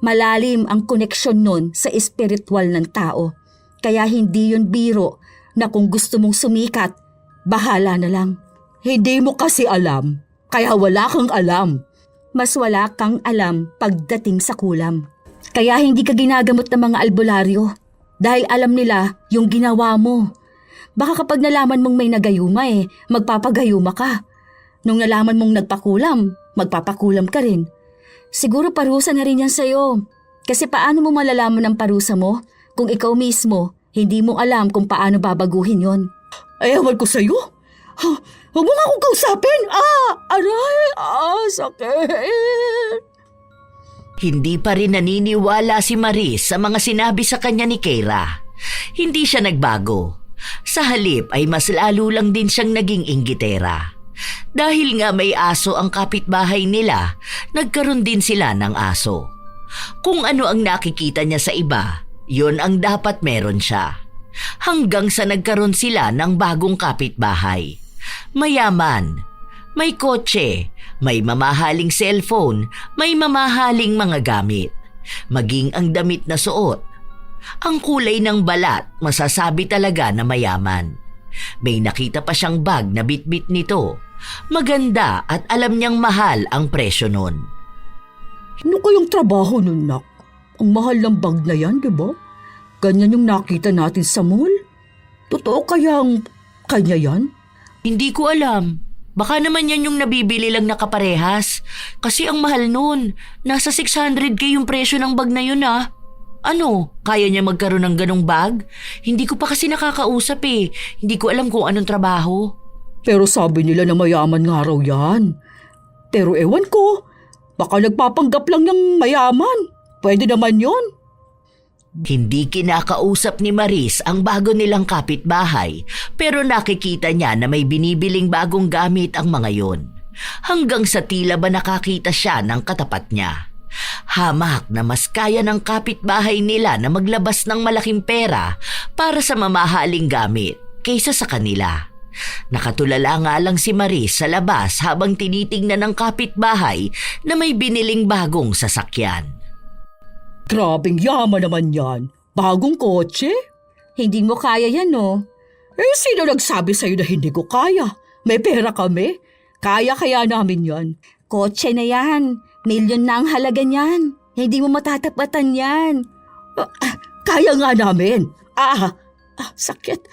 Malalim ang koneksyon nun sa espiritual ng tao. Kaya hindi yun biro na kung gusto mong sumikat, bahala na lang. Hindi mo kasi alam, kaya wala kang alam. Mas wala kang alam pagdating sa kulam. Kaya hindi ka ginagamot ng mga albularyo dahil alam nila yung ginawa mo. Baka kapag nalaman mong may nagayuma magpapagayuma ka. Nung nalaman mong nagpakulam, magpapakulam ka rin. Siguro parusa na rin yan sa'yo. Kasi paano mo malalaman ang parusa mo kung ikaw mismo hindi mo alam kung paano babaguhin yon? Ewan ko sa'yo. Huwag mo nga akong kausapin. Aray, sakit. Hindi pa rin naniniwala si Maris sa mga sinabi sa kanya ni Keira. Hindi siya nagbago. Sa halip ay mas lalo lang din siyang naging inggitera. Dahil nga may aso ang kapitbahay nila, nagkaroon din sila ng aso. Kung ano ang nakikita niya sa iba, yun ang dapat meron siya. Hanggang sa nagkaroon sila ng bagong kapitbahay. Mayaman, may kotse, may mamahaling cellphone, may mamahaling mga gamit, maging ang damit na suot. Ang kulay ng balat, masasabi talaga na mayaman. May nakita pa siyang bag na bitbit nito. Maganda at alam niyang mahal ang presyo nun. Ano kayong trabaho nun, nak? Ang mahal ng bag na yan, di ba? Ganyan yung nakita natin sa mall. Totoo kayang kanya yan? Hindi ko alam. Baka naman yan yung nabibili lang na kaparehas. Kasi ang mahal nun. Nasa 600k yung presyo ng bag na yun Ano? Kaya niya magkaroon ng ganong bag? Hindi ko pa kasi nakakausap Hindi ko alam kung anong trabaho. Pero sabi nila na mayaman nga raw yan. Pero ewan ko, baka nagpapanggap lang ng mayaman. Pwede naman yon. Hindi kinakausap ni Maris ang bago nilang kapitbahay pero nakikita niya na may binibiling bagong gamit ang mga yon. Hanggang sa tila ba nakakita siya ng katapat niya. Hamak na mas kaya ng kapitbahay nila na maglabas ng malaking pera para sa mamahaling gamit kaysa sa kanila. Nakatulala nga lang si Maris sa labas habang tinitingnan ng kapitbahay na may biniling bagong sasakyan. Grabing yaman naman yan. Bagong kotse? Hindi mo kaya yan, no? Sino nagsabi sa'yo na hindi ko kaya? May pera kami. Kaya namin yan. Kotse na yan. Milyon na ang halaga niyan. Hindi mo matatapatan yan. Kaya nga namin. Sakit.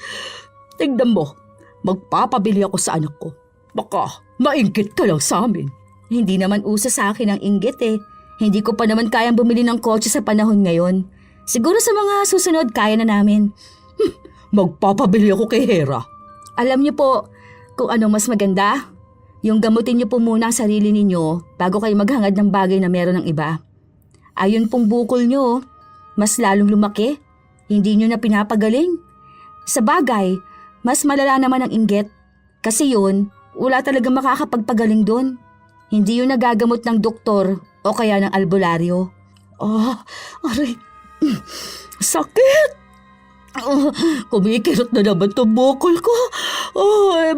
Tignan mo. Magpapabili ako sa anak ko. Baka maingkit ka lang sa amin. Hindi naman uso sa akin ang inggit Hindi ko pa naman kayang bumili ng kotse sa panahon ngayon. Siguro sa mga susunod kaya na namin. Magpapabili ako kay Hera. Alam niyo po kung ano mas maganda? Yung gamutin niyo po muna ang sarili ninyo bago kayo maghangad ng bagay na meron ng iba. Ayun pong bukol niyo, mas lalong lumaki. Hindi niyo na pinapagaling. Sa bagay, mas malala naman ang inggit. Kasi yun, wala talagang makakapagpagaling doon. Hindi yun nagagamot ng doktor o kaya ng albularyo. Aray, sakit! Kumikirot na naman itong bukol ko.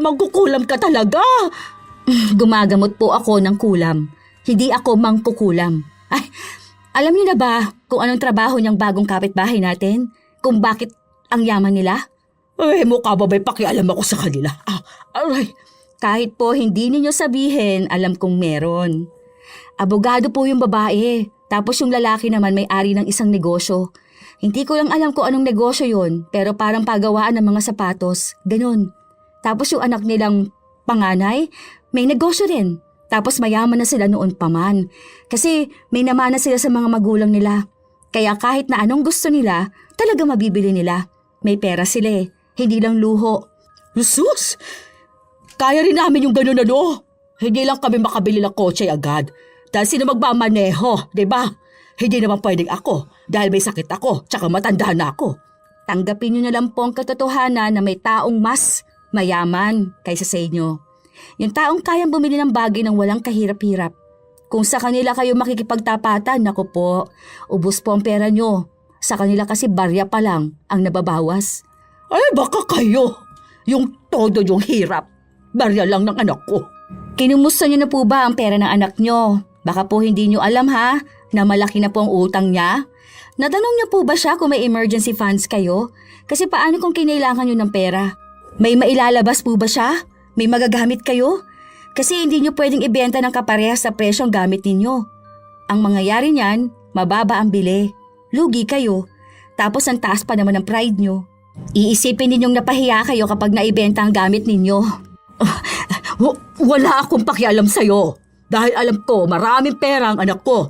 Magkukulam ka talaga. Gumagamot po ako ng kulam. Hindi ako mangkukulam. Ay, alam niyo na ba kung anong trabaho niyang bagong kapitbahay natin? Kung bakit ang yaman nila? Mukha ba may pakialam ako sa kanila? Aray. Kahit po hindi ninyo sabihin, alam kong meron. Abogado po yung babae, tapos yung lalaki naman may-ari ng isang negosyo. Hindi ko lang alam kung anong negosyo yun, pero parang pagawaan ng mga sapatos. Ganun. Tapos yung anak nilang panganay, may negosyo rin. Tapos mayaman na sila noon pa man. Kasi may namana sila sa mga magulang nila. Kaya kahit na anong gusto nila, talaga mabibili nila. May pera sila eh. Hindi lang luho. Jesus! Kaya rin namin yung ganun Hindi lang kami makabili ng kotse agad. Dahil sino magmamaneho, di ba? Hindi naman pwedeng ako dahil may sakit ako tsaka matanda na ako. Tanggapin nyo na lang po ang katotohanan na may taong mas mayaman kaysa sa inyo. Yung taong kayang bumili ng bagay ng walang kahirap-hirap. Kung sa kanila kayo makikipagtapatan, naku po, ubos po ang pera nyo. Sa kanila kasi barya pa lang ang nababawas. Ay baka kayo, yung todo yung hirap. Barya lang ng anak ko. Kinumusta nyo na po ba ang pera ng anak nyo? Baka po hindi nyo alam ha, na malaki na po ang utang niya. Natanong niyo po ba siya kung may emergency funds kayo? Kasi paano kung kinailangan nyo ng pera? May mailalabas po ba siya? May magagamit kayo? Kasi hindi nyo pwedeng ibenta ng kaparehas sa presyong gamit ninyo. Ang mangyayari niyan, mababa ang bili. Lugi kayo. Tapos ang taas pa naman ang pride nyo. Iisipin ninyong napahiya kayo kapag naibenta ang gamit ninyo. Wala akong pakialam sa'yo. Dahil alam ko maraming pera ang anak ko.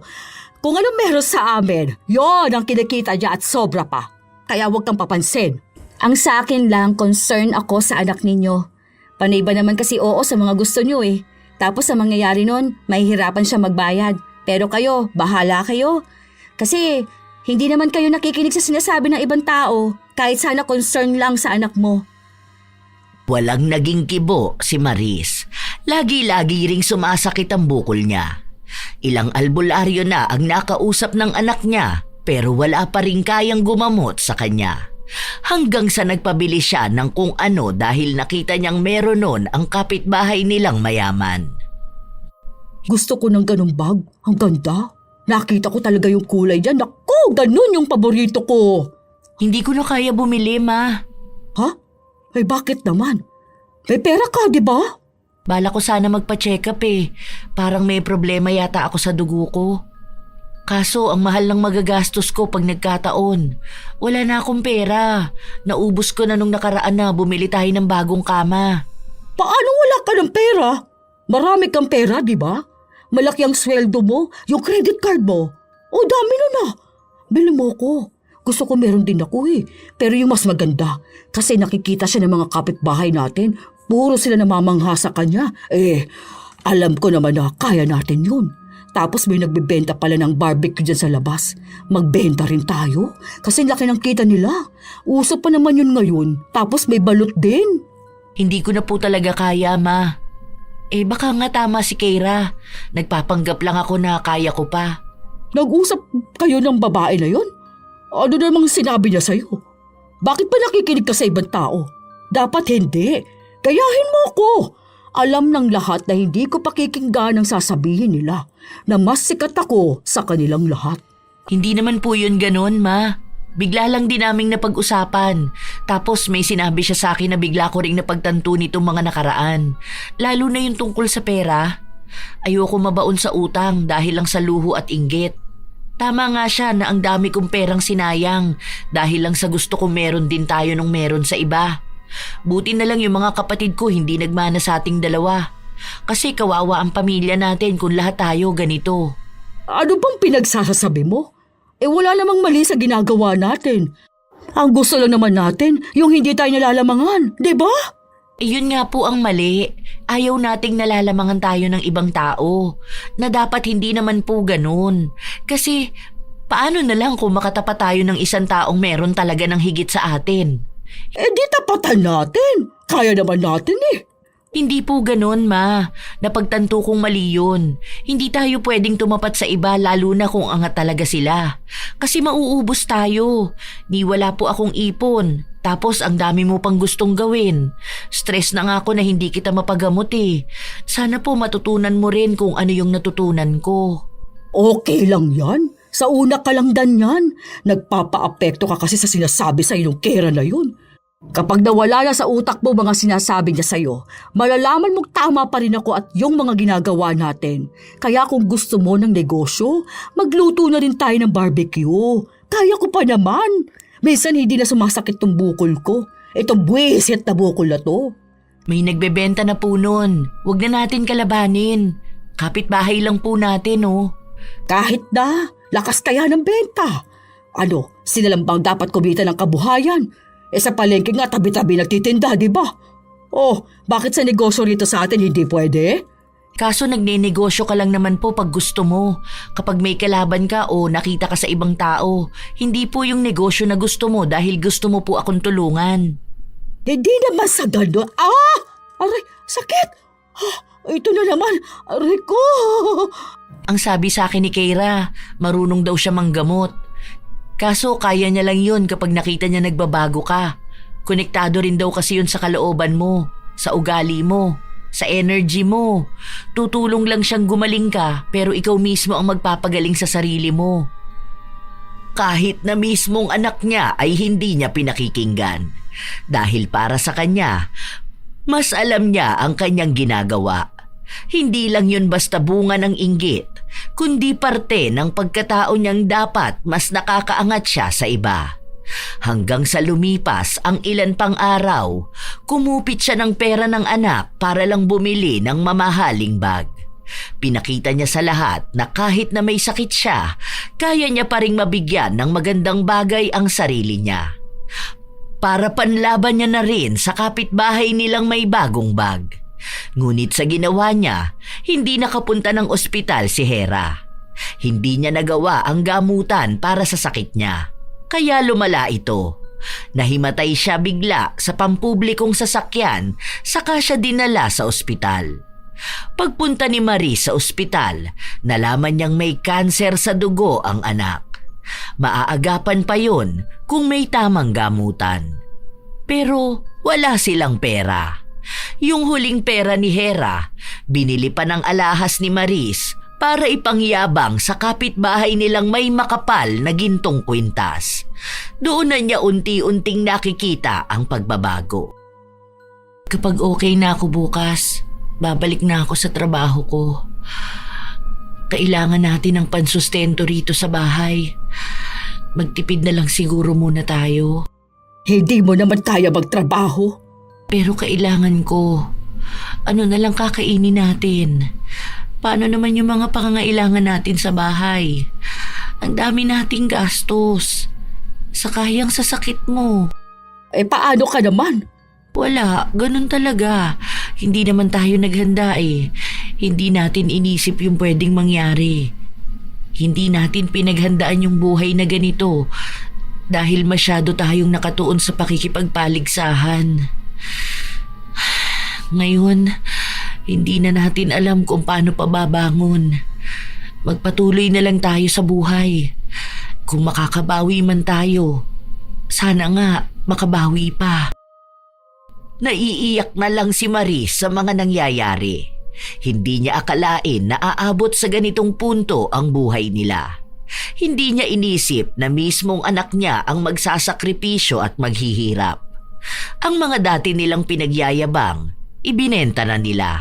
Kung anong meron sa amin, yon ang kinikita niya at sobra pa. Kaya huwag kang papansin. Ang sa akin lang, concern ako sa anak ninyo. Panay ba naman kasi oo sa mga gusto nyo eh. Tapos sa mangyayari nun, mahihirapan siya magbayad. Pero kayo, bahala kayo. Kasi hindi naman kayo nakikinig sa sinasabi ng ibang tao. Kahit sana concern lang sa anak mo. Walang naging kibo si Maris. Lagi-lagi ring sumasakit ang bukol niya. Ilang albularyo na ang nakausap ng anak niya pero wala pa rin kayang gumamot sa kanya. Hanggang sa nagpabili siya ng kung ano dahil nakita niyang meron nun ang kapitbahay nilang mayaman. Gusto ko ng ganung bag. Ang ganda. Nakita ko talaga yung kulay niya. Naku, ganun yung paborito ko. Hindi ko na kaya bumili, Ma. Ha? Ay bakit naman? May pera ka, di ba? Bala ko sana magpa-check up eh. Parang may problema yata ako sa dugo ko. Kaso ang mahal ng magagastos ko pag nagkataon. Wala na akong pera. Naubos ko na nung nakaraan na bumili tayo ng bagong kama. Paano wala ka ng pera? Marami kang pera, di ba? Malaki ang sweldo mo, yung credit card mo. O dami na. Bili mo ko. Gusto ko meron din ako eh. Pero yung mas maganda, kasi nakikita siya ng mga kapitbahay natin. Puro sila namamangha sa kanya. Alam ko naman na kaya natin yun. Tapos may nagbibenta pala ng barbecue dyan sa labas. Magbenta rin tayo. Kasi laki ng kita nila. Uso pa naman yun ngayon. Tapos may balot din. Hindi ko na po talaga kaya, Ma. Baka nga tama si Keira. Nagpapanggap lang ako na kaya ko pa. Nag-usap kayo ng babae na yun? Ano namang sinabi niya sa'yo? Bakit pa nakikinig ka sa ibang tao? Dapat hindi. Gayahin mo ako. Alam ng lahat na hindi ko pakikinggan ang sasabihin nila na mas sikat ako sa kanilang lahat. Hindi naman po yun ganon, Ma. Bigla lang din naming napag-usapan. Tapos may sinabi siya sa akin na bigla ko ring napagtanto nitong mga nakaraan. Lalo na yung tungkol sa pera. Ayoko mabaon sa utang dahil lang sa luho at inggit. Tama nga siya na ang dami kong perang sinayang dahil lang sa gusto kong meron din tayo nung meron sa iba. Buti na lang yung mga kapatid ko hindi nagmana sa ating dalawa. Kasi kawawa ang pamilya natin kung lahat tayo ganito. Ano bang pinagsasabi mo? Wala namang mali sa ginagawa natin. Ang gusto lang naman natin, yung hindi tayo nalalamangan, di ba? Yun nga po ang mali. Ayaw nating nalalamangan tayo ng ibang tao. Na dapat hindi naman po ganun. Kasi paano na lang kung makatapat tayo ng isang taong meron talaga ng higit sa atin? Di tapatan natin. Kaya naman natin eh. Hindi po ganun, Ma. Napagtanto kong mali yun. Hindi tayo pwedeng tumapat sa iba lalo na kung angat talaga sila. Kasi mauubos tayo. Ni wala po akong ipon. Tapos ang dami mo pang gustong gawin. Stress na nga ako na hindi kita mapagamot eh. Sana po matutunan mo rin kung ano yung natutunan ko. Okay lang yan. Sa una ka lang dan yan. Nagpapa-apekto ka kasi sa sinasabi sa ng Keira na yun. Kapag nawala na sa utak mo mga sinasabi niya sa'yo, malalaman mong tama pa rin ako at yung mga ginagawa natin. Kaya kung gusto mo ng negosyo, magluto na rin tayo ng barbecue. Kaya ko pa naman. Minsan hindi na sumasakit tong bukol ko. Itong buwisit na bukol na to. May nagbebenta na po nun. Huwag na natin kalabanin. Kapitbahay lang po natin, oh. Kahit na, lakas kaya ng benta. Ano, sila lang bang dapat kumita ng kabuhayan? Sa palengke nga tabi-tabi nagtitinda, di ba? Oh, bakit sa negosyo rito sa atin hindi pwede? Kaso nagnenegosyo ka lang naman po pag gusto mo. Kapag may kalaban ka o nakita ka sa ibang tao, hindi po yung negosyo na gusto mo dahil gusto mo po akong tulungan. Hindi naman sa gano'n. Aray, sakit! Ito na naman, aray ko! Ang sabi sa akin ni Keira, marunong daw siya manggamot. Kaso kaya niya lang yun kapag nakita niya nagbabago ka. Konektado rin daw kasi yun sa kalooban mo, sa ugali mo, sa energy mo. Tutulong lang siyang gumaling ka pero ikaw mismo ang magpapagaling sa sarili mo. Kahit na mismong anak niya ay hindi niya pinakikinggan. Dahil para sa kanya, mas alam niya ang kanyang ginagawa. Hindi lang yun basta bunga ng inggit, kundi parte ng pagkatao niyang dapat mas nakakaangat siya sa iba. Hanggang sa lumipas ang ilan pang araw, kumupit siya ng pera ng anak para lang bumili ng mamahaling bag. Pinakita niya sa lahat na kahit na may sakit siya, kaya niya pa ring mabigyan ng magandang bagay ang sarili niya. Para panlaban niya na rin sa kapitbahay nilang may bagong bag. Ngunit sa ginawa niya, hindi nakapunta ng ospital si Hera. Hindi niya nagawa ang gamutan para sa sakit niya. Kaya lumala ito. Nahimatay siya bigla sa pampublikong sasakyan, saka siya dinala sa ospital. Pagpunta ni Marie sa ospital, nalaman niyang may kanser sa dugo ang anak. Maaagapan pa yon kung may tamang gamutan. Pero wala silang pera. Yung huling pera ni Hera, binili pa ng alahas ni Maris para ipangyabang sa kapitbahay nilang may makapal na gintong kwintas. Doon na niya unti-unting nakikita ang pagbabago. Kapag okay na ako bukas, babalik na ako sa trabaho ko. Kailangan natin ng pansustento rito sa bahay. Magtipid na lang siguro muna tayo. Hindi mo naman kaya magtrabaho. Pero kailangan ko. Ano na lang kakainin natin? Paano naman yung mga pangangailangan natin sa bahay? Ang dami nating gastos. Sakayang sa sakit mo. Paano ka naman? Wala, ganun talaga. Hindi naman tayo naghanda eh. Hindi natin inisip yung pwedeng mangyari. Hindi natin pinaghandaan yung buhay na ganito dahil masyado tayong nakatuon sa pakikipagpaligsahan. Ngayon, hindi na natin alam kung paano pa babangon. Magpatuloy na lang tayo sa buhay. Kung makakabawi man tayo, sana nga makabawi pa. Naiiyak na lang si Maris sa mga nangyayari. Hindi niya akalain na aabot sa ganitong punto ang buhay nila. Hindi niya inisip na mismong anak niya ang magsasakripisyo at maghihirap. Ang mga dati nilang pinagyayabang, ibinenta na nila.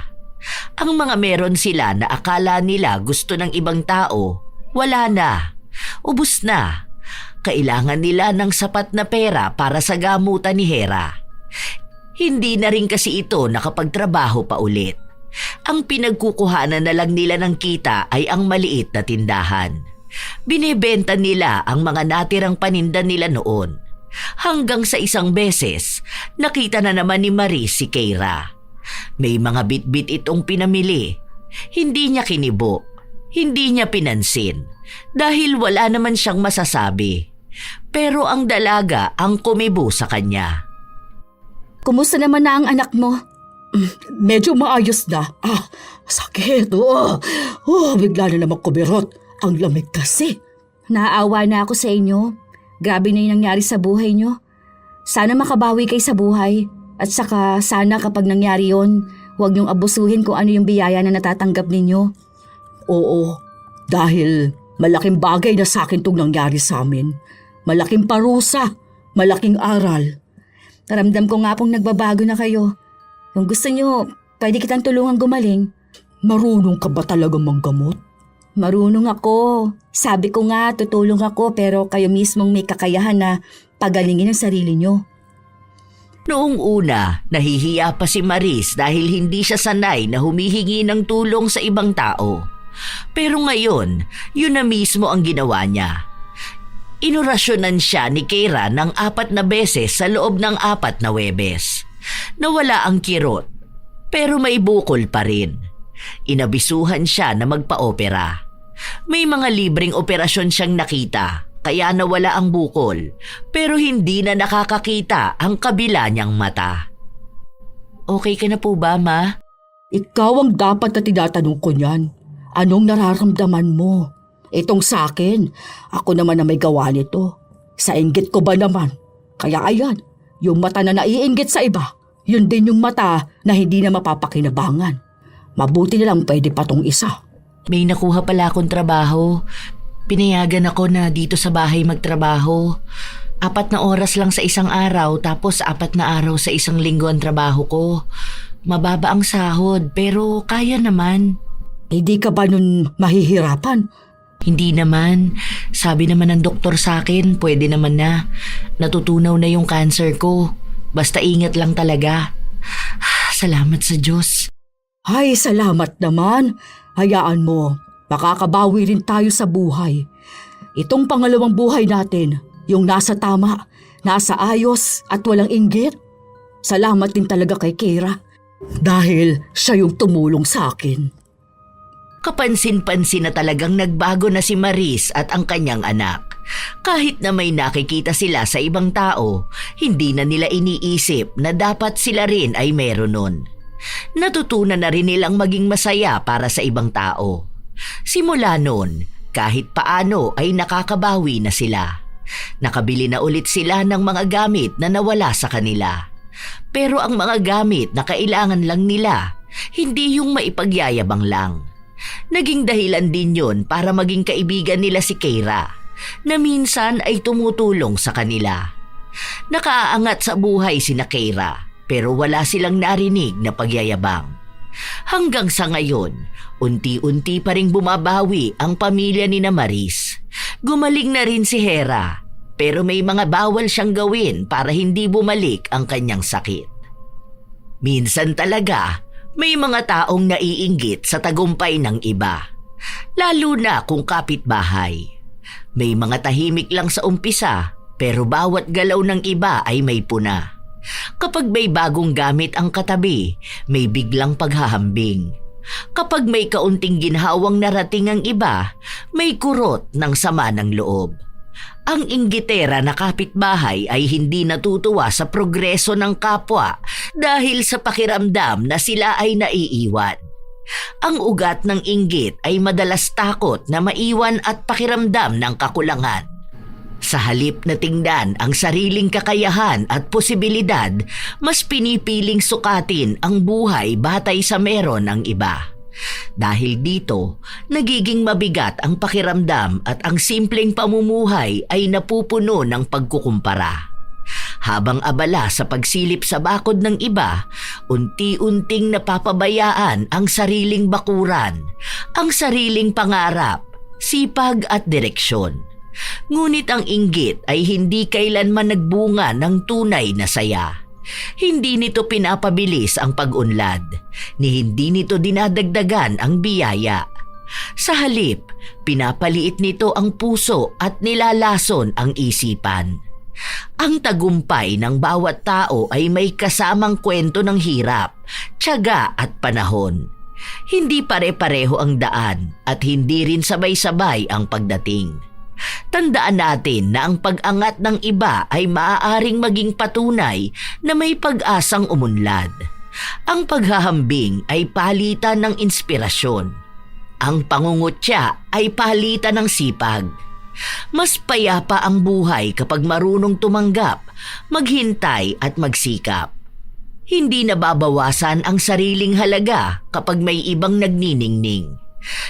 Ang mga meron sila na akala nila gusto ng ibang tao, wala na. Ubus na. Kailangan nila ng sapat na pera para sa gamutan ni Hera. Hindi na rin kasi ito nakapagtrabaho pa ulit. Ang pinagkukuhanan na lang nila ng kita ay ang maliit na tindahan. Binebenta nila ang mga natirang paninda nila noon. Hanggang sa isang beses, nakita na naman ni Marie si Keira. May mga bitbit itong pinamili. Hindi niya kinibo. Hindi niya pinansin. Dahil wala naman siyang masasabi. Pero ang dalaga ang kumibo sa kanya. Kumusta naman na ang anak mo? Medyo maayos na. Sakit. Bigla na naman kumirot. Ang lamig kasi. Naaawa na ako sa inyo. Grabe na yung nangyari sa buhay nyo. Sana makabawi kayo sa buhay. At saka sana kapag nangyari yon, huwag niyong abusuhin kung ano yung biyaya na natatanggap ninyo. Oo, dahil malaking bagay na sa akin itong nangyari sa amin. Malaking parusa, malaking aral. Naramdam ko nga pong nagbabago na kayo. Kung gusto nyo, pwede kitang tulungan gumaling. Marunong ka ba talaga manggamot? Marunong ako. Sabi ko nga, tutulong ako pero kayo mismong may kakayahan na pagalingin ang sarili nyo. Noong una, nahihiya pa si Maris dahil hindi siya sanay na humihingi ng tulong sa ibang tao. Pero ngayon, yun na mismo ang ginawa niya. Inorasyonan siya ni Keira ng 4 na beses sa loob ng 4 na Huwebes. Nawala ang kirot, pero may bukol pa rin. Inabisuhan siya na magpa-opera. May mga libreng operasyon siyang nakita, kaya nawala ang bukol, pero hindi na nakakakita ang kabila niyang mata. Okay ka na po ba, Ma? Ikaw ang dapat na tinatanong ko niyan. Anong nararamdaman mo? Itong sa akin, ako naman na may gawa nito. Sa inggit ko ba naman? Kaya ayan, yung mata na naiinggit sa iba, yun din yung mata na hindi na mapapakinabangan. Mabuti na lang pwede pa tong isa. May nakuha pala akong trabaho. Pinayagan ako na dito sa bahay magtrabaho. 4 na oras lang sa isang araw, tapos 4 na araw sa isang linggo ang trabaho ko. Mababa ang sahod, pero kaya naman. Hindi ka ba nun mahihirapan? Hindi naman. Sabi naman ng doktor sa akin, pwede naman na. Natutunaw na yung cancer ko. Basta ingat lang talaga. Salamat sa Diyos. Ay, salamat naman. Hayaan mo, makakabawi rin tayo sa buhay. Itong pangalawang buhay natin, yung nasa tama, nasa ayos at walang inggit. Salamat din talaga kay Keira. Dahil siya yung tumulong sa akin. Kapansin-pansin na talagang nagbago na si Maris at ang kanyang anak. Kahit na may nakikita sila sa ibang tao, hindi na nila iniisip na dapat sila rin ay meron nun. Natutunan na rin nilang maging masaya para sa ibang tao. Simula nun, kahit paano ay nakakabawi na sila. Nakabili na ulit sila ng mga gamit na nawala sa kanila. Pero ang mga gamit na kailangan lang nila, hindi yung maipagyayabang lang. Naging dahilan din yun para maging kaibigan nila si Keira, na minsan ay tumutulong sa kanila. Nakaaangat sa buhay sina Keira, pero wala silang narinig na pagyayabang. Hanggang sa ngayon, unti-unti pa ring bumabawi ang pamilya ni na Maris. Gumaling na rin si Hera, pero may mga bawal siyang gawin para hindi bumalik ang kanyang sakit. Minsan talaga, may mga taong naiinggit sa tagumpay ng iba, lalo na kung kapitbahay. May mga tahimik lang sa umpisa, pero bawat galaw ng iba ay may puna. Kapag may bagong gamit ang katabi, may biglang paghahambing. Kapag may kaunting ginhawang narating ang iba, may kurot ng sama ng loob. Ang inggitera na kapitbahay ay hindi natutuwa sa progreso ng kapwa dahil sa pakiramdam na sila ay naiiwan. Ang ugat ng inggit ay madalas takot na maiwan at pakiramdam ng kakulangan. Sa halip na tingnan ang sariling kakayahan at posibilidad, mas pinipiling sukatin ang buhay batay sa meron ng iba. Dahil dito, nagiging mabigat ang pakiramdam at ang simpleng pamumuhay ay napupuno ng pagkukumpara. Habang abala sa pagsilip sa bakod ng iba, unti-unting napapabayaan ang sariling bakuran, ang sariling pangarap, sipag at direksyon. Ngunit ang inggit ay hindi kailanman nagbunga ng tunay na saya. Hindi nito pinapabilis ang pag-unlad, ni hindi nito dinadagdagan ang biyaya. Sa halip, pinapaliit nito ang puso at nilalason ang isipan. Ang tagumpay ng bawat tao ay may kasamang kwento ng hirap, tiyaga at panahon. Hindi pare-pareho ang daan at hindi rin sabay-sabay ang pagdating. Tandaan natin na ang pag-angat ng iba ay maaaring maging patunay na may pag-asang umunlad. Ang paghahambing ay palitan ng inspirasyon. Ang pangungutya ay palitan ng sipag. Mas payapa ang buhay kapag marunong tumanggap, maghintay at magsikap. Hindi nababawasan ang sariling halaga kapag may ibang nagniningning.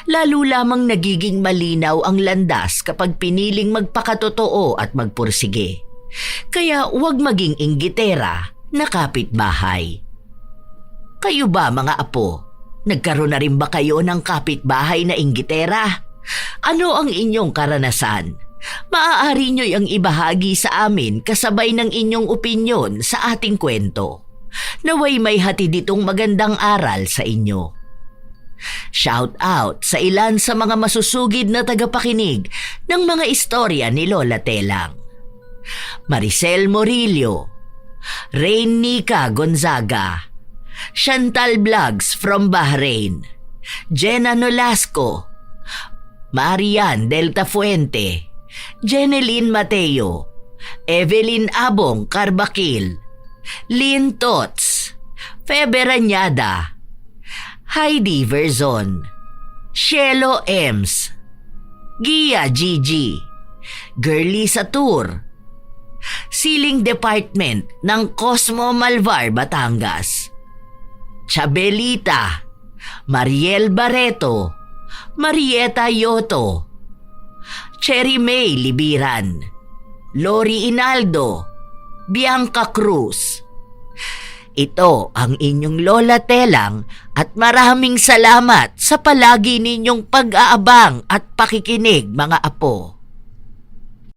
Lalo lamang nagiging malinaw ang landas kapag piniling magpakatotoo at magpursige. Kaya huwag maging inggitera na kapitbahay. Kayo ba mga apo? Nagkaroon na rin ba kayo ng kapitbahay na inggitera? Ano ang inyong karanasan? Maaari nyo'y ang ibahagi sa amin kasabay ng inyong opinyon sa ating kwento. Naway may hatid itong magandang aral sa inyo. Shout out sa ilan sa mga masusugid na tagapakinig ng mga istorya ni Lola Telang. Maricel Morillo, Rain Nika Gonzaga, Chantal Vlogs from Bahrain, Jenna Nolasco, Marian Delta Fuente, Jeneline Mateo, Evelyn Abong Carbakil, Lynn Tots, Febe Ranyada, Heidi Verzon, Shelo Ems, Gia Gigi, Girly Satur, Siling Department ng Cosmo Malvar, Batangas, Chabelita, Mariel Barreto, Marieta Yoto, Cherry May Libiran, Lori Inaldo, Bianca Cruz. Ito ang inyong Lola Telang at maraming salamat sa palagi ninyong pag-aabang at pakikinig, mga apo.